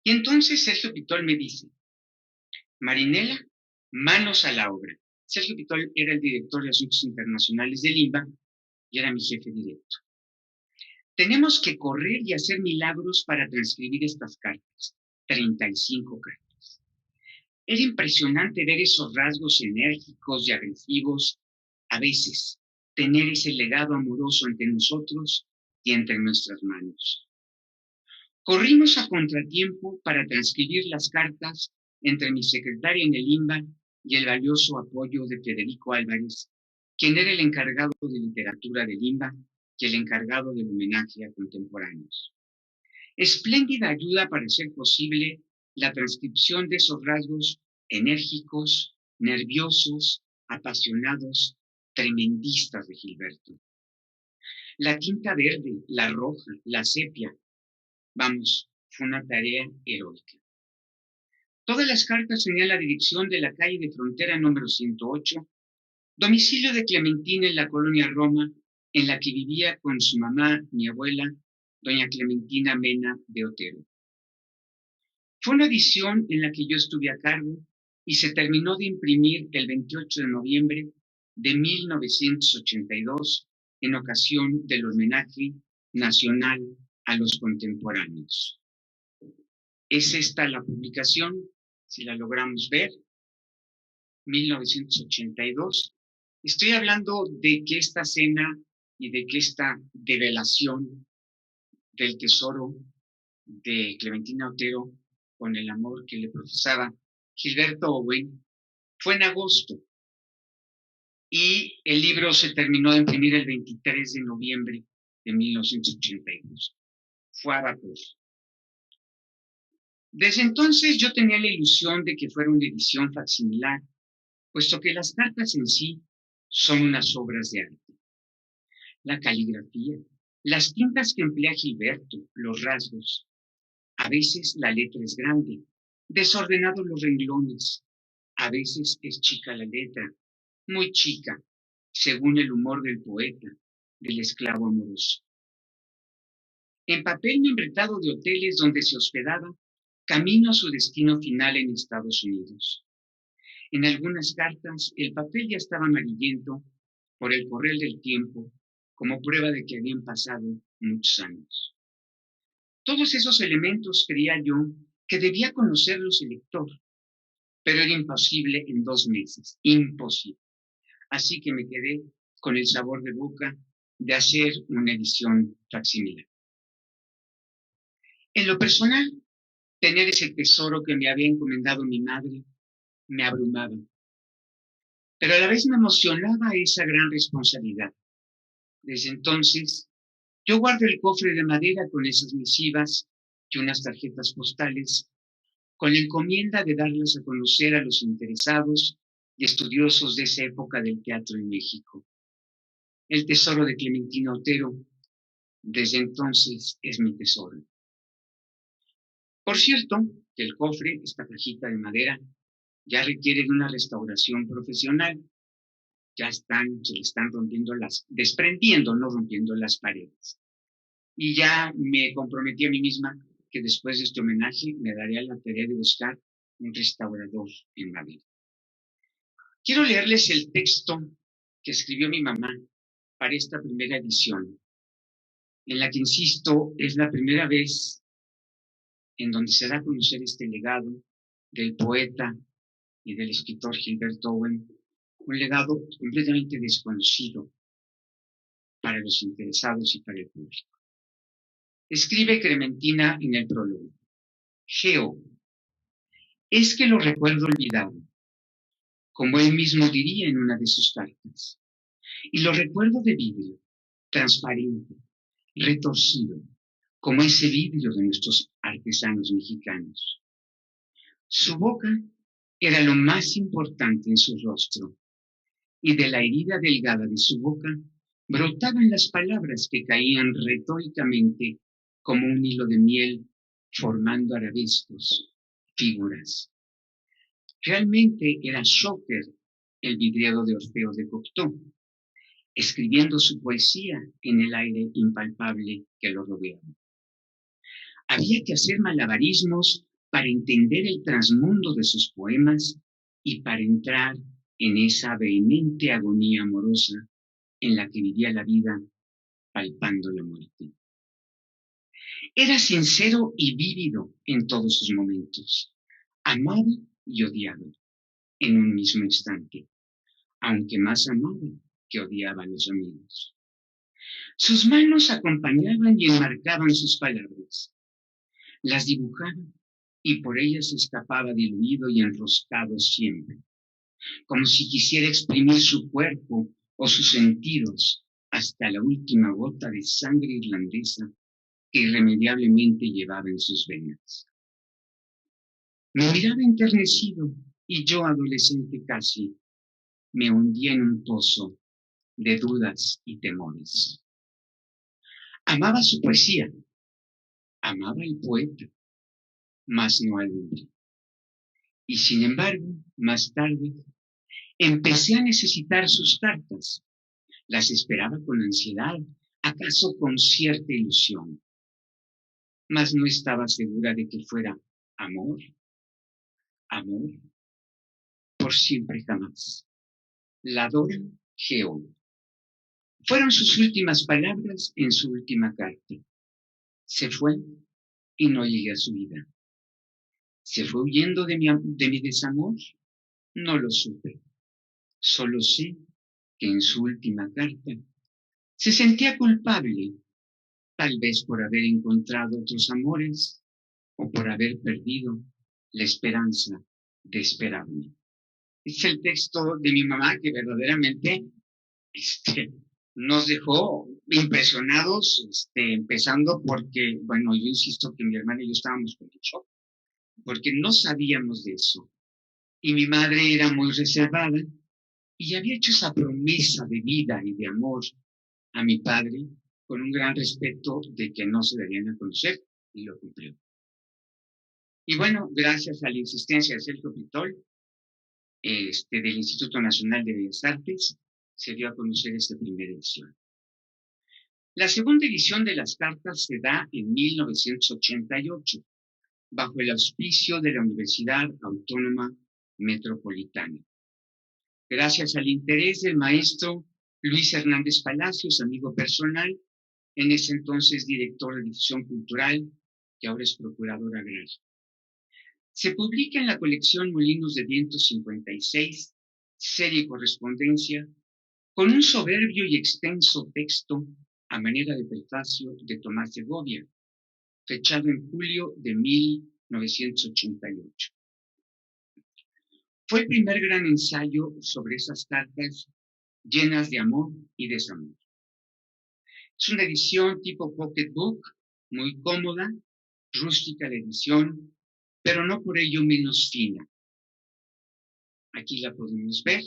S5: Y entonces Sergio Pitol me dice, Marinela, manos a la obra. Sergio Pitol era el director de Asuntos Internacionales del INBA y era mi jefe directo. Tenemos que correr y hacer milagros para transcribir estas cartas, 35 cartas. Era impresionante ver esos rasgos enérgicos y agresivos, a veces tener ese legado amoroso entre nosotros y entre nuestras manos. Corrimos a contratiempo para transcribir las cartas entre mi secretaria en el INBA y el valioso apoyo de Federico Álvarez, quien era el encargado de literatura del INBA y el encargado del homenaje a contemporáneos. Espléndida ayuda para hacer posible la transcripción de esos rasgos enérgicos, nerviosos, apasionados, tremendistas de Gilberto. La tinta verde, la roja, la sepia, vamos, fue una tarea heroica. Todas las cartas tenían la dirección de la calle de Frontera número 108, domicilio de Clementina en la colonia Roma, en la que vivía con su mamá, mi abuela, doña Clementina Mena de Otero. Fue una edición en la que yo estuve a cargo y se terminó de imprimir el 28 de noviembre de 1982 en ocasión del homenaje nacional a los contemporáneos. Es esta la publicación, si la logramos ver, 1982. Estoy hablando de que esta cena y de que esta develación del tesoro de Clementina Otero con el amor que le profesaba Gilberto Owen fue en agosto y el libro se terminó de imprimir el 23 de noviembre de 1982. Fue a vapor. Desde entonces yo tenía la ilusión de que fuera una edición facsimilar, puesto que las cartas en sí son unas obras de arte. La caligrafía, las tintas que emplea Gilberto, los rasgos. A veces la letra es grande, desordenados los renglones. A veces es chica la letra, muy chica, según el humor del poeta, del esclavo amoroso. En papel membretado de hoteles donde se hospedaba, camino a su destino final en Estados Unidos. En algunas cartas el papel ya estaba amarillento por el correr del tiempo, como prueba de que habían pasado muchos años. Todos esos elementos creía yo que debía conocerlos el lector, pero era imposible en 2 meses, imposible. Así que me quedé con el sabor de boca de hacer una edición facsimilar. En lo personal, tener ese tesoro que me había encomendado mi madre me abrumaba, pero a la vez me emocionaba esa gran responsabilidad. Desde entonces, yo guardo el cofre de madera con esas misivas y unas tarjetas postales, con la encomienda de darlas a conocer a los interesados y estudiosos de esa época del teatro en México. El tesoro de Clementina Otero, desde entonces, es mi tesoro. Por cierto, que el cofre, esta cajita de madera, ya requiere de una restauración profesional. Ya se le están desprendiendo, no rompiendo las paredes. Y ya me comprometí a mí misma que después de este homenaje me daré a la tarea de buscar un restaurador en Madrid. Quiero leerles el texto que escribió mi mamá para esta primera edición, en la que, insisto, es la primera vez en donde se da a conocer este legado del poeta y del escritor Gilberto Owen, un legado completamente desconocido para los interesados y para el público. Escribe Clementina en el prólogo: Geo, es que lo recuerdo olvidado, como él mismo diría en una de sus cartas, y lo recuerdo de vidrio, transparente, retorcido, como ese vidrio de nuestros artesanos mexicanos. Su boca era lo más importante en su rostro, y de la herida delgada de su boca brotaban las palabras que caían retóricamente como un hilo de miel, formando arabescos, figuras. Realmente era Schocker el vidriado de Orfeo de Cocteau, escribiendo su poesía en el aire impalpable que lo rodeaba. Había que hacer malabarismos para entender el trasmundo de sus poemas y para entrar en esa vehemente agonía amorosa en la que vivía la vida palpando la muerte. Era sincero y vívido en todos sus momentos, amado y odiado en un mismo instante, aunque más amaba que odiaba a los amigos. Sus manos acompañaban y enmarcaban sus palabras, las dibujaba y por ellas escapaba diluido y enroscado siempre, como si quisiera exprimir su cuerpo o sus sentidos hasta la última gota de sangre irlandesa que irremediablemente llevaba en sus venas. Me miraba enternecido y yo, adolescente casi, me hundía en un pozo de dudas y temores. Amaba su poesía, amaba al poeta, mas no al hombre. Y sin embargo, más tarde, empecé a necesitar sus cartas. Las esperaba con ansiedad, acaso con cierta ilusión, mas no estaba segura de que fuera amor, amor, por siempre jamás. La Dora Geo. Fueron sus últimas palabras en su última carta. Se fue y no llegué a su vida. Se fue huyendo de mi desamor No lo supe. Solo sé que en su última carta se sentía culpable, tal vez por haber encontrado otros amores o por haber perdido la esperanza de esperarme. Es el texto de mi mamá que verdaderamente nos dejó impresionados, empezando porque, bueno, yo insisto que mi hermana y yo estábamos con el shock, porque no sabíamos de eso. Y mi madre era muy reservada y había hecho esa promesa de vida y de amor a mi padre con un gran respeto de que no se darían a conocer, y lo cumplió. Y bueno, gracias a la insistencia de Sergio Pitol, del Instituto Nacional de Bellas Artes, se dio a conocer esta primera edición. La segunda edición de las cartas se da en 1988, bajo el auspicio de la Universidad Autónoma Metropolitana. Gracias al interés del maestro Luis Hernández Palacios, amigo personal, en ese entonces director de difusión cultural, que ahora es procurador agrario. Se publica en la colección Molinos de Viento 56, serie Correspondencia, con un soberbio y extenso texto a manera de prefacio de Tomás Segovia, fechado en julio de 1988. Fue el primer gran ensayo sobre esas cartas llenas de amor y desamor. Es una edición tipo pocketbook, muy cómoda, rústica la edición, pero no por ello menos fina. Aquí la podemos ver,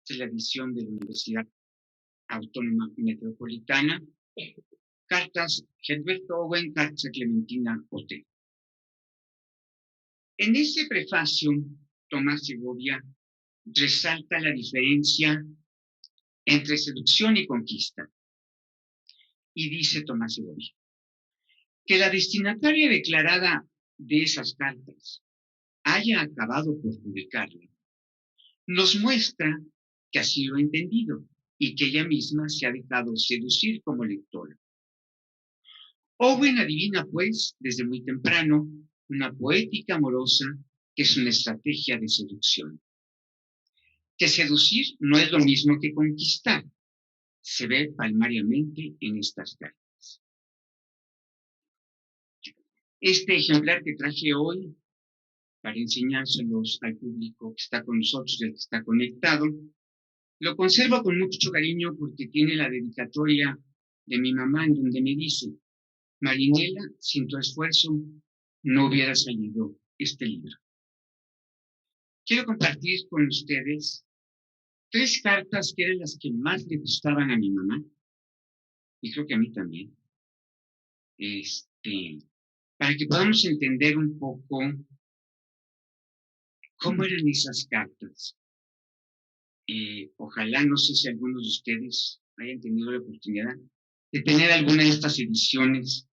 S5: es la edición de la Universidad Autónoma Metropolitana, cartas Gilberto Owen, cartas a Clementina Otero. En ese prefacio, Tomás Segovia resalta la diferencia entre seducción y conquista. Y dice Tomás Segovia, que la destinataria declarada de esas cartas haya acabado por publicarla, nos muestra que así lo ha entendido y que ella misma se ha dejado seducir como lectora. Owen adivina, pues, desde muy temprano, una poética amorosa que es una estrategia de seducción. Que seducir no es lo mismo que conquistar, se ve palmariamente en estas cartas. Este ejemplar que traje hoy, para enseñárselos al público que está con nosotros y el que está conectado, lo conservo con mucho cariño porque tiene la dedicatoria de mi mamá en donde me dice: Marinela, sin tu esfuerzo no hubiera salido este libro. Quiero compartir con ustedes 3 cartas que eran las que más le gustaban a mi mamá, y creo que a mí también, para que podamos entender un poco cómo eran esas cartas. Ojalá, no sé si algunos de ustedes hayan tenido la oportunidad de tener alguna de estas ediciones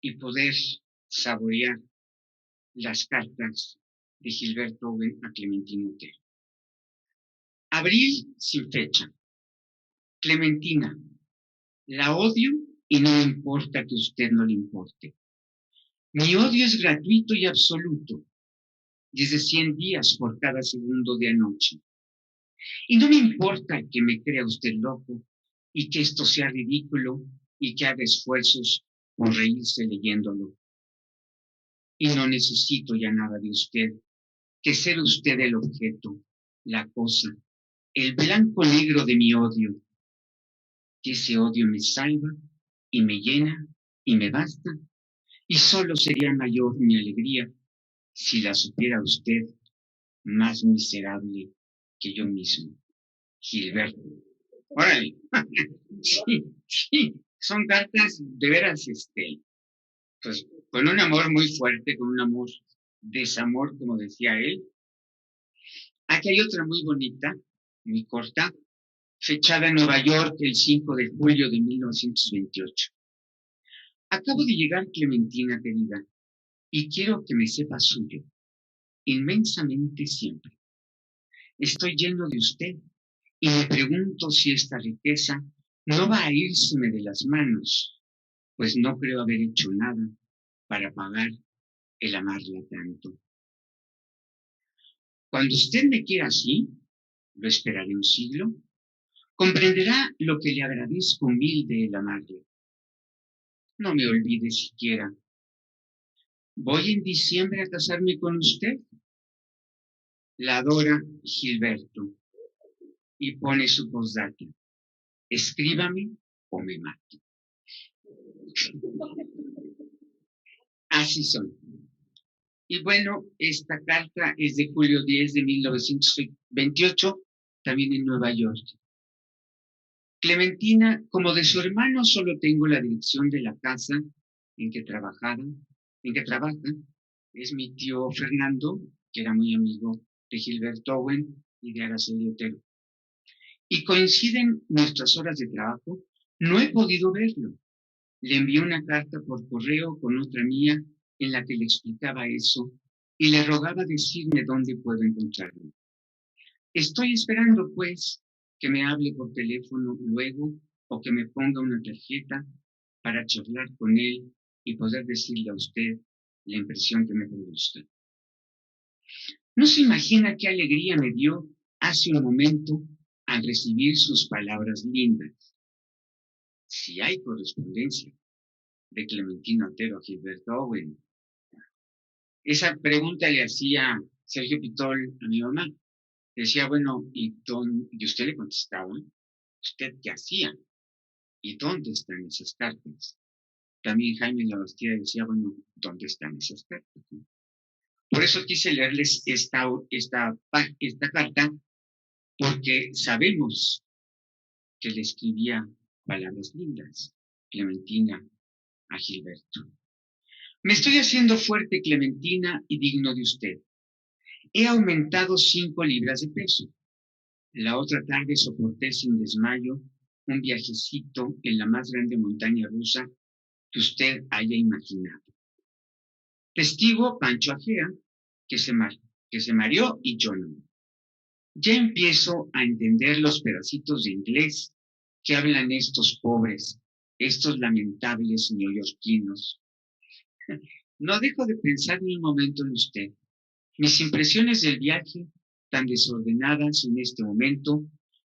S5: y poder saborear las cartas de Gilberto Owen a Clementina Otero. Abril sin fecha. Clementina, la odio y no me importa que a usted no le importe. Mi odio es gratuito y absoluto, desde 100 días por cada segundo de anoche. Y no me importa que me crea usted loco y que esto sea ridículo y que haga esfuerzos por reírse leyéndolo. Y no necesito ya nada de usted, que sea usted el objeto, la cosa, el blanco negro de mi odio. Que ese odio me salva y me llena y me basta, y solo sería mayor mi alegría si la supiera usted más miserable que yo mismo. Gilberto. Órale. Sí, son cartas de veras, pues con un amor muy fuerte, con un amor, desamor, como decía él. Aquí hay otra muy bonita, muy corta, fechada en Nueva York el 5 de julio de 1928. Acabo de llegar, Clementina querida, y quiero que me sepa suyo, inmensamente siempre. Estoy lleno de usted y me pregunto si esta riqueza no va a írseme de las manos, pues no creo haber hecho nada para pagar el amarla tanto. Cuando usted me quiera así, lo esperaré un siglo, comprenderá lo que le agradezco humilde el amarle. No me olvide siquiera. Voy en diciembre a casarme con usted. La adora Gilberto. Y pone su postdata. Escríbame o me mato. Así son. Y bueno, esta carta es de julio 10 de 1928, también en Nueva York. Clementina, como de su hermano solo tengo la dirección de la casa en que trabaja, es mi tío Fernando, que era muy amigo de Gilberto Owen y de Araceli Otero. Y coinciden nuestras horas de trabajo, no he podido verlo. Le envié una carta por correo con otra mía en la que le explicaba eso y le rogaba decirme dónde puedo encontrarlo. Estoy esperando, pues, que me hable por teléfono luego o que me ponga una tarjeta para charlar con él y poder decirle a usted la impresión que me produzca. No se imagina qué alegría me dio hace un momento al recibir sus palabras lindas. Si hay correspondencia de Clementina Otero a Gilberto Owen. Esa pregunta le hacía Sergio Pitol a mi mamá. Le decía, bueno, ¿y usted le contestaba? ¿Usted qué hacía? ¿Y dónde están esas cartas? También Jaime Labastida decía, bueno, ¿dónde están esas cartas? Por eso quise leerles esta carta, porque sabemos que le escribía palabras lindas, Clementina, a Gilberto. Me estoy haciendo fuerte, Clementina, y digno de usted. He aumentado 5 libras de peso. La otra tarde soporté sin desmayo un viajecito en la más grande montaña rusa que usted haya imaginado. Testigo Pancho Ajea, que se mareó y yo no. Ya empiezo a entender los pedacitos de inglés que hablan estos pobres, estos lamentables neoyorquinos. No dejo de pensar ni un momento en usted. Mis impresiones del viaje, tan desordenadas en este momento,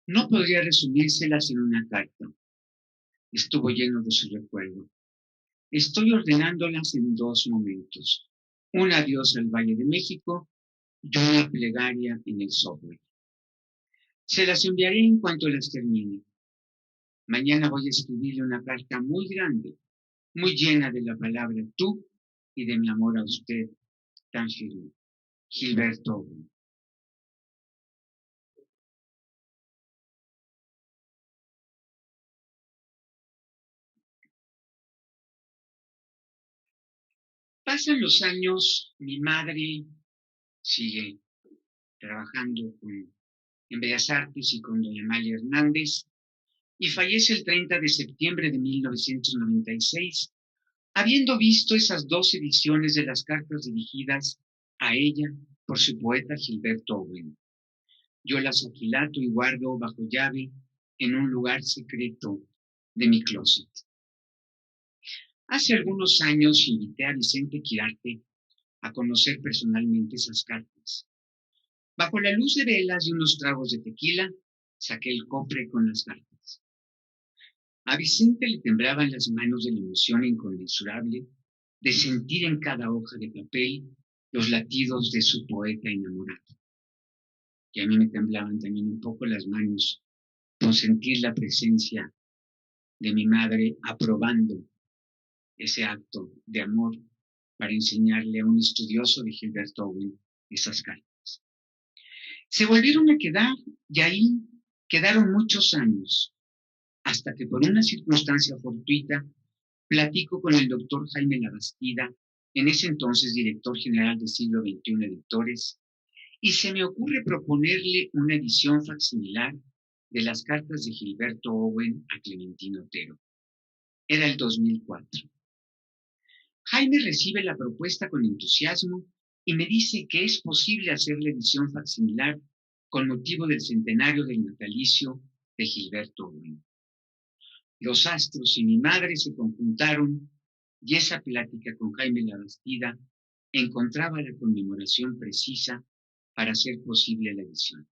S5: no podría resumírselas en una carta. Estuvo lleno de su recuerdo. Estoy ordenándolas en 2 momentos. Un adiós al Valle de México y una plegaria en el subway. Se las enviaré en cuanto las termine. Mañana voy a escribirle una carta muy grande, muy llena de la palabra tú y de mi amor a usted, tan firme. Gilberto Owen. Pasan los años, mi madre sigue trabajando en Bellas Artes y con doña Amalia Hernández, y fallece el 30 de septiembre de 1996, habiendo visto esas 2 ediciones de las cartas dirigidas a ella por su poeta Gilberto Owen. Yo las aquilato y guardo bajo llave en un lugar secreto de mi closet. Hace algunos años invité a Vicente Quirarte a conocer personalmente esas cartas. Bajo la luz de velas y unos tragos de tequila, saqué el cofre con las cartas. A Vicente le temblaban las manos de la emoción inconmensurable de sentir en cada hoja de papel los latidos de su poeta enamorado. Y a mí me temblaban también un poco las manos por sentir la presencia de mi madre aprobando ese acto de amor para enseñarle a un estudioso de Gilberto Owen esas cartas. Se volvieron a quedar y ahí quedaron muchos años, hasta que por una circunstancia fortuita platico con el doctor Jaime Labastida, en ese entonces director general de Siglo XXI Editores, y se me ocurre proponerle una edición facsimilar de las cartas de Gilberto Owen a Clementina Otero. Era el 2004. Jaime recibe la propuesta con entusiasmo y me dice que es posible hacer la edición facsimilar con motivo del centenario del natalicio de Gilberto Owen. Los astros y mi madre se conjuntaron y esa plática con Jaime Labastida encontraba la conmemoración precisa para hacer posible la edición.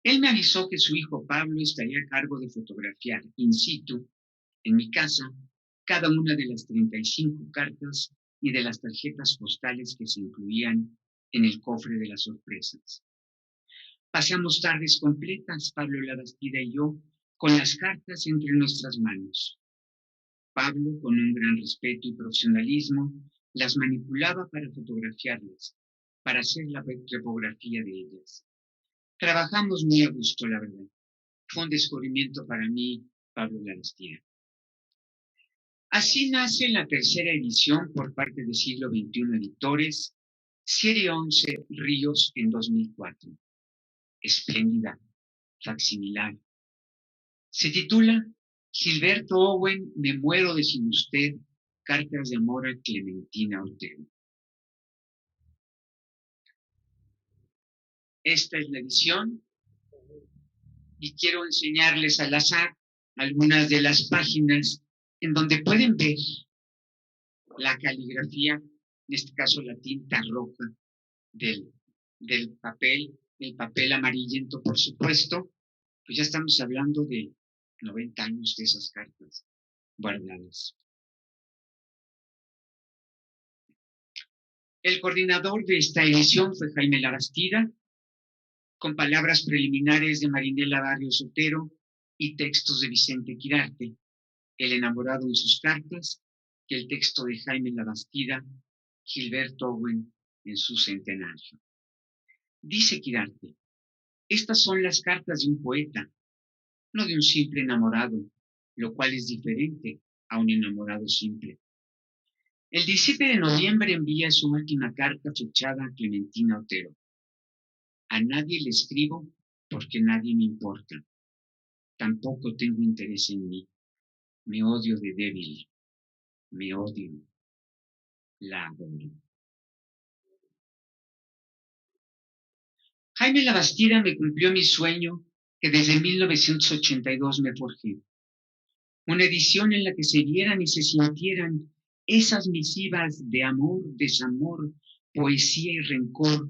S5: Él me avisó que su hijo Pablo estaría a cargo de fotografiar in situ, en mi casa, cada una de las 35 cartas y de las tarjetas postales que se incluían en el cofre de las sorpresas. Pasamos tardes completas, Pablo Labastida y yo, con las cartas entre nuestras manos. Pablo, con un gran respeto y profesionalismo, las manipulaba para fotografiarlas, para hacer la repografía de ellas. Trabajamos muy a gusto, la verdad. Fue un descubrimiento para mí, Pablo Labastida. Así nace la tercera edición por parte de Siglo XXI Editores, Serie 11 Ríos en 2004. Espléndida, facsimilar. Se titula Gilberto Owen, me muero de sin usted, cartas de amor a Clementina Otero. Esta es la edición y quiero enseñarles al azar algunas de las páginas en donde pueden ver la caligrafía, en este caso la tinta roja del papel, el papel amarillento, por supuesto, pues ya estamos hablando de 90 años de esas cartas guardadas. El coordinador de esta edición fue Jaime Labastida, con palabras preliminares de Marinela Barrios Otero y textos de Vicente Quirarte, el enamorado en sus cartas, y el texto de Jaime Labastida, Gilberto Owen en su centenario. Dice Quirarte, estas son las cartas de un poeta, no de un simple enamorado, lo cual es diferente a un enamorado simple. El 17 de noviembre envía su última carta fechada a Clementina Otero. A nadie le escribo porque nadie me importa. Tampoco tengo interés en mí. Me odio de débil. Me odio. La adoro. Jaime Labastida me cumplió mi sueño que desde 1982 me forjé. Una edición en la que se vieran y se sintieran esas misivas de amor, desamor, poesía y rencor,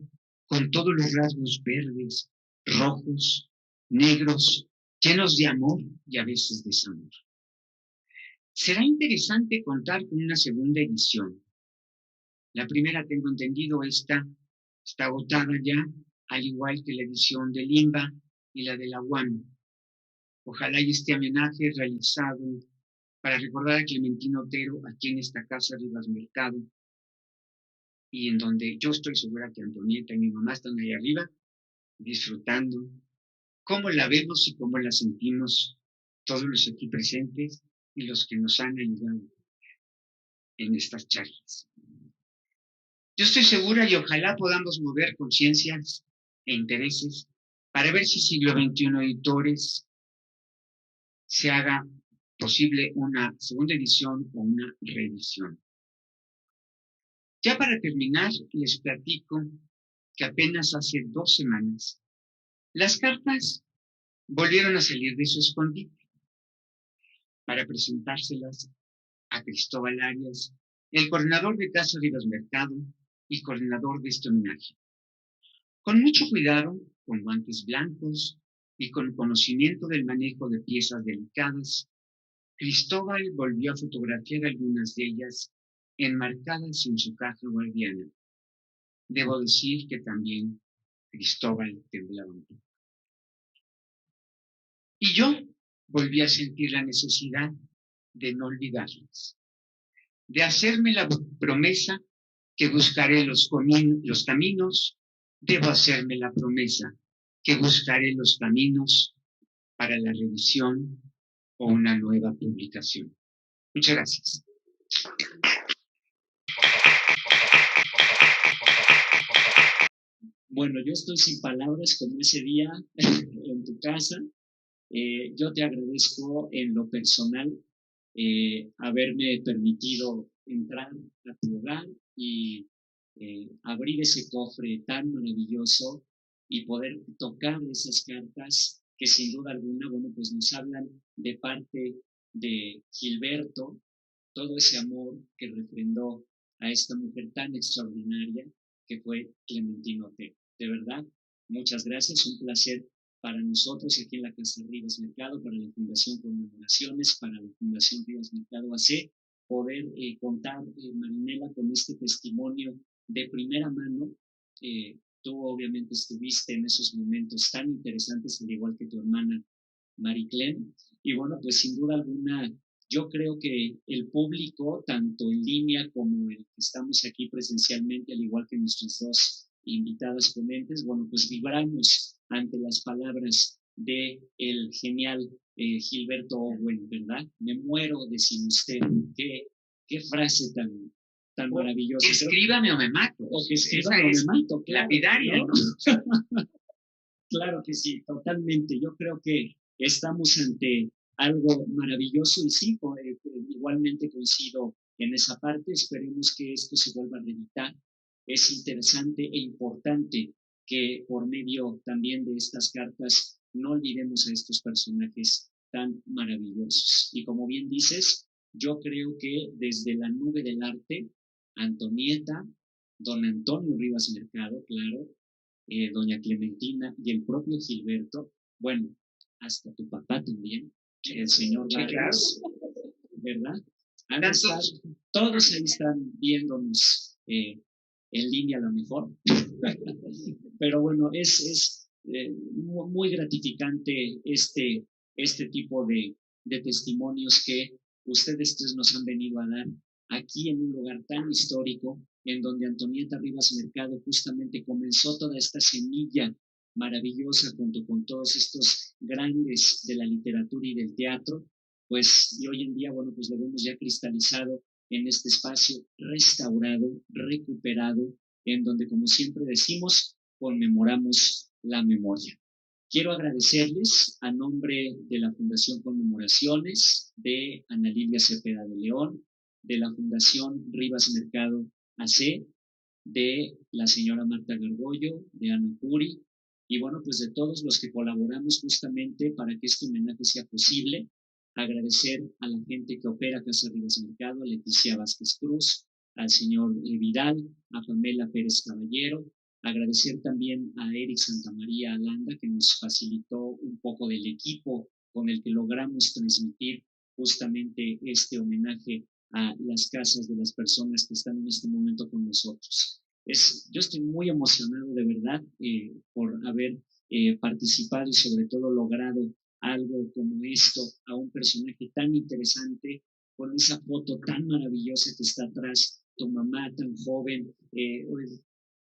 S5: con todos los rasgos verdes, rojos, negros, llenos de amor y a veces desamor. Será interesante contar con una segunda edición. La primera, tengo entendido, está agotada ya, al igual que la edición de Limba y la de la UAM. Ojalá y este homenaje realizado para recordar a Clementina Otero aquí en esta casa Rivas Mercado, y en donde yo estoy segura que Antonieta y mi mamá están ahí arriba disfrutando cómo la vemos y cómo la sentimos todos los aquí presentes y los que nos han ayudado en estas charlas. Yo estoy segura y ojalá podamos mover conciencias e intereses para ver si Siglo XXI Editores se haga posible una segunda edición o una reedición. Ya para terminar, les platico que apenas hace 2 semanas las cartas volvieron a salir de su escondite para presentárselas a Cristóbal Arias, el coordinador de Casa Rivas Mercado y coordinador de este homenaje. Con mucho cuidado, con guantes blancos y con conocimiento del manejo de piezas delicadas, Cristóbal volvió a fotografiar algunas de ellas enmarcadas en su caja guardiana. Debo decir que también Cristóbal temblaba un poco. Y yo volví a sentir la necesidad de no olvidarlas, de hacerme la promesa que buscaré los caminos, debo hacerme la promesa que buscaré los caminos para la revisión o una nueva publicación. Muchas gracias.
S1: Bueno, yo estoy sin palabras como ese día en tu casa. Yo te agradezco en lo personal haberme permitido entrar a tu hogar y abrir ese cofre tan maravilloso y poder tocar esas cartas que sin duda alguna, bueno, pues nos hablan de parte de Gilberto, todo ese amor que refrendó a esta mujer tan extraordinaria que fue Clementina Otero. De verdad, muchas gracias, un placer para nosotros aquí en la Casa Rivas Mercado, para la Fundación Conmemoraciones, para la Fundación Rivas Mercado AC, poder contar, Marinela, con este testimonio de primera mano. Tú obviamente estuviste en esos momentos tan interesantes, al igual que tu hermana Mariclén, y bueno, pues sin duda alguna, yo creo que el público, tanto en línea como el que estamos aquí presencialmente, al igual que nuestros dos invitados ponentes, bueno, pues vibramos ante las palabras de el genial Gilberto Owen, ¿verdad? Me muero de sin usted. Qué frase tan maravillosa.
S5: Escríbame o me mato.
S1: O que escríbame o me mato, claro.
S5: Lapidaria, ¿no?
S1: Claro que sí, totalmente. Yo creo que estamos ante algo maravilloso y sí, igualmente coincido en esa parte. Esperemos que esto se vuelva a reeditar. Es interesante e importante que por medio también de estas cartas no olvidemos a estos personajes tan maravillosos. Y como bien dices, yo creo que desde la nube del arte, Antonieta, don Antonio Rivas Mercado, claro, doña Clementina y el propio Gilberto, bueno, hasta tu papá también, el señor Vargas, ¿verdad? Todos ahí están viéndonos en línea a lo mejor, pero bueno, es muy gratificante este tipo de testimonios que ustedes tres nos han venido a dar aquí en un lugar tan histórico, en donde Antonieta Rivas Mercado justamente comenzó toda esta semilla maravillosa junto con todos estos grandes de la literatura y del teatro, pues, y hoy en día, bueno, pues lo vemos ya cristalizado en este espacio restaurado, recuperado, en donde, como siempre decimos, conmemoramos la memoria. Quiero agradecerles a nombre de la Fundación Conmemoraciones, de Ana Lilia Cepeda de León, de la Fundación Rivas Mercado AC, de la señora Marta Gargollo, de Ana Puri, y bueno, pues de todos los que colaboramos justamente para que este homenaje sea posible. Agradecer a la gente que opera Casa Rivas Mercado, a Leticia Vázquez Cruz, al señor Vidal, a Pamela Pérez Caballero. Agradecer también a Eric Santamaría Alanda, que nos facilitó un poco del equipo con el que logramos transmitir justamente este homenaje a las casas de las personas que están en este momento con nosotros. Yo estoy muy emocionado de verdad por haber participado y sobre todo logrado algo como esto a un personaje tan interesante, con esa foto tan maravillosa que está atrás, tu mamá tan joven.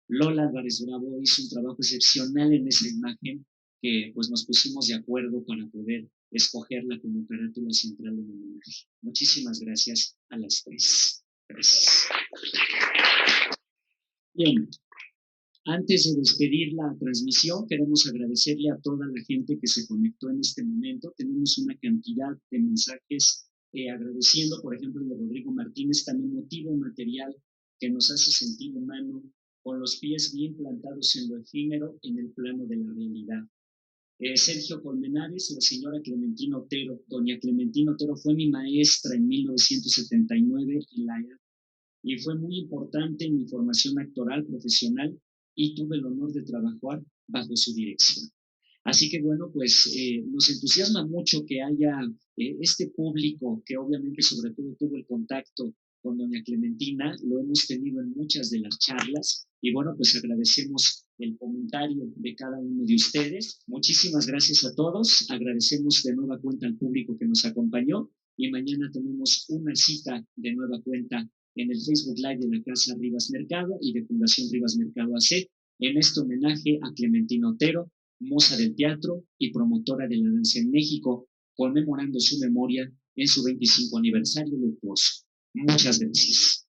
S1: Lola Álvarez Bravo hizo un trabajo excepcional en esa imagen, que pues nos pusimos de acuerdo para poder escogerla como carátula central del homenaje. Muchísimas gracias a las tres. Gracias. Bien, antes de despedir la transmisión, queremos agradecerle a toda la gente que se conectó en este momento. Tenemos una cantidad de mensajes agradeciendo, por ejemplo, el de Rodrigo Martínez, tan emotivo material que nos hace sentir humano, con los pies bien plantados en lo efímero, en el plano de la realidad. Sergio Colmenares, la señora Clementina Otero. Doña Clementina Otero fue mi maestra en 1979 en la EAD y fue muy importante en mi formación actoral profesional y tuve el honor de trabajar bajo su dirección. Así que bueno, pues nos entusiasma mucho que haya este público que obviamente sobre todo tuvo el contacto con doña Clementina, lo hemos tenido en muchas de las charlas y bueno, pues agradecemos el comentario de cada uno de ustedes. Muchísimas gracias a todos, agradecemos de nueva cuenta al público que nos acompañó y mañana tenemos una cita de nueva cuenta en el Facebook Live de la Casa Rivas Mercado y de Fundación Rivas Mercado AC, en este homenaje a Clementina Otero, moza del teatro y promotora de la danza en México, conmemorando su memoria en su 25 aniversario luctuoso. Muchas gracias.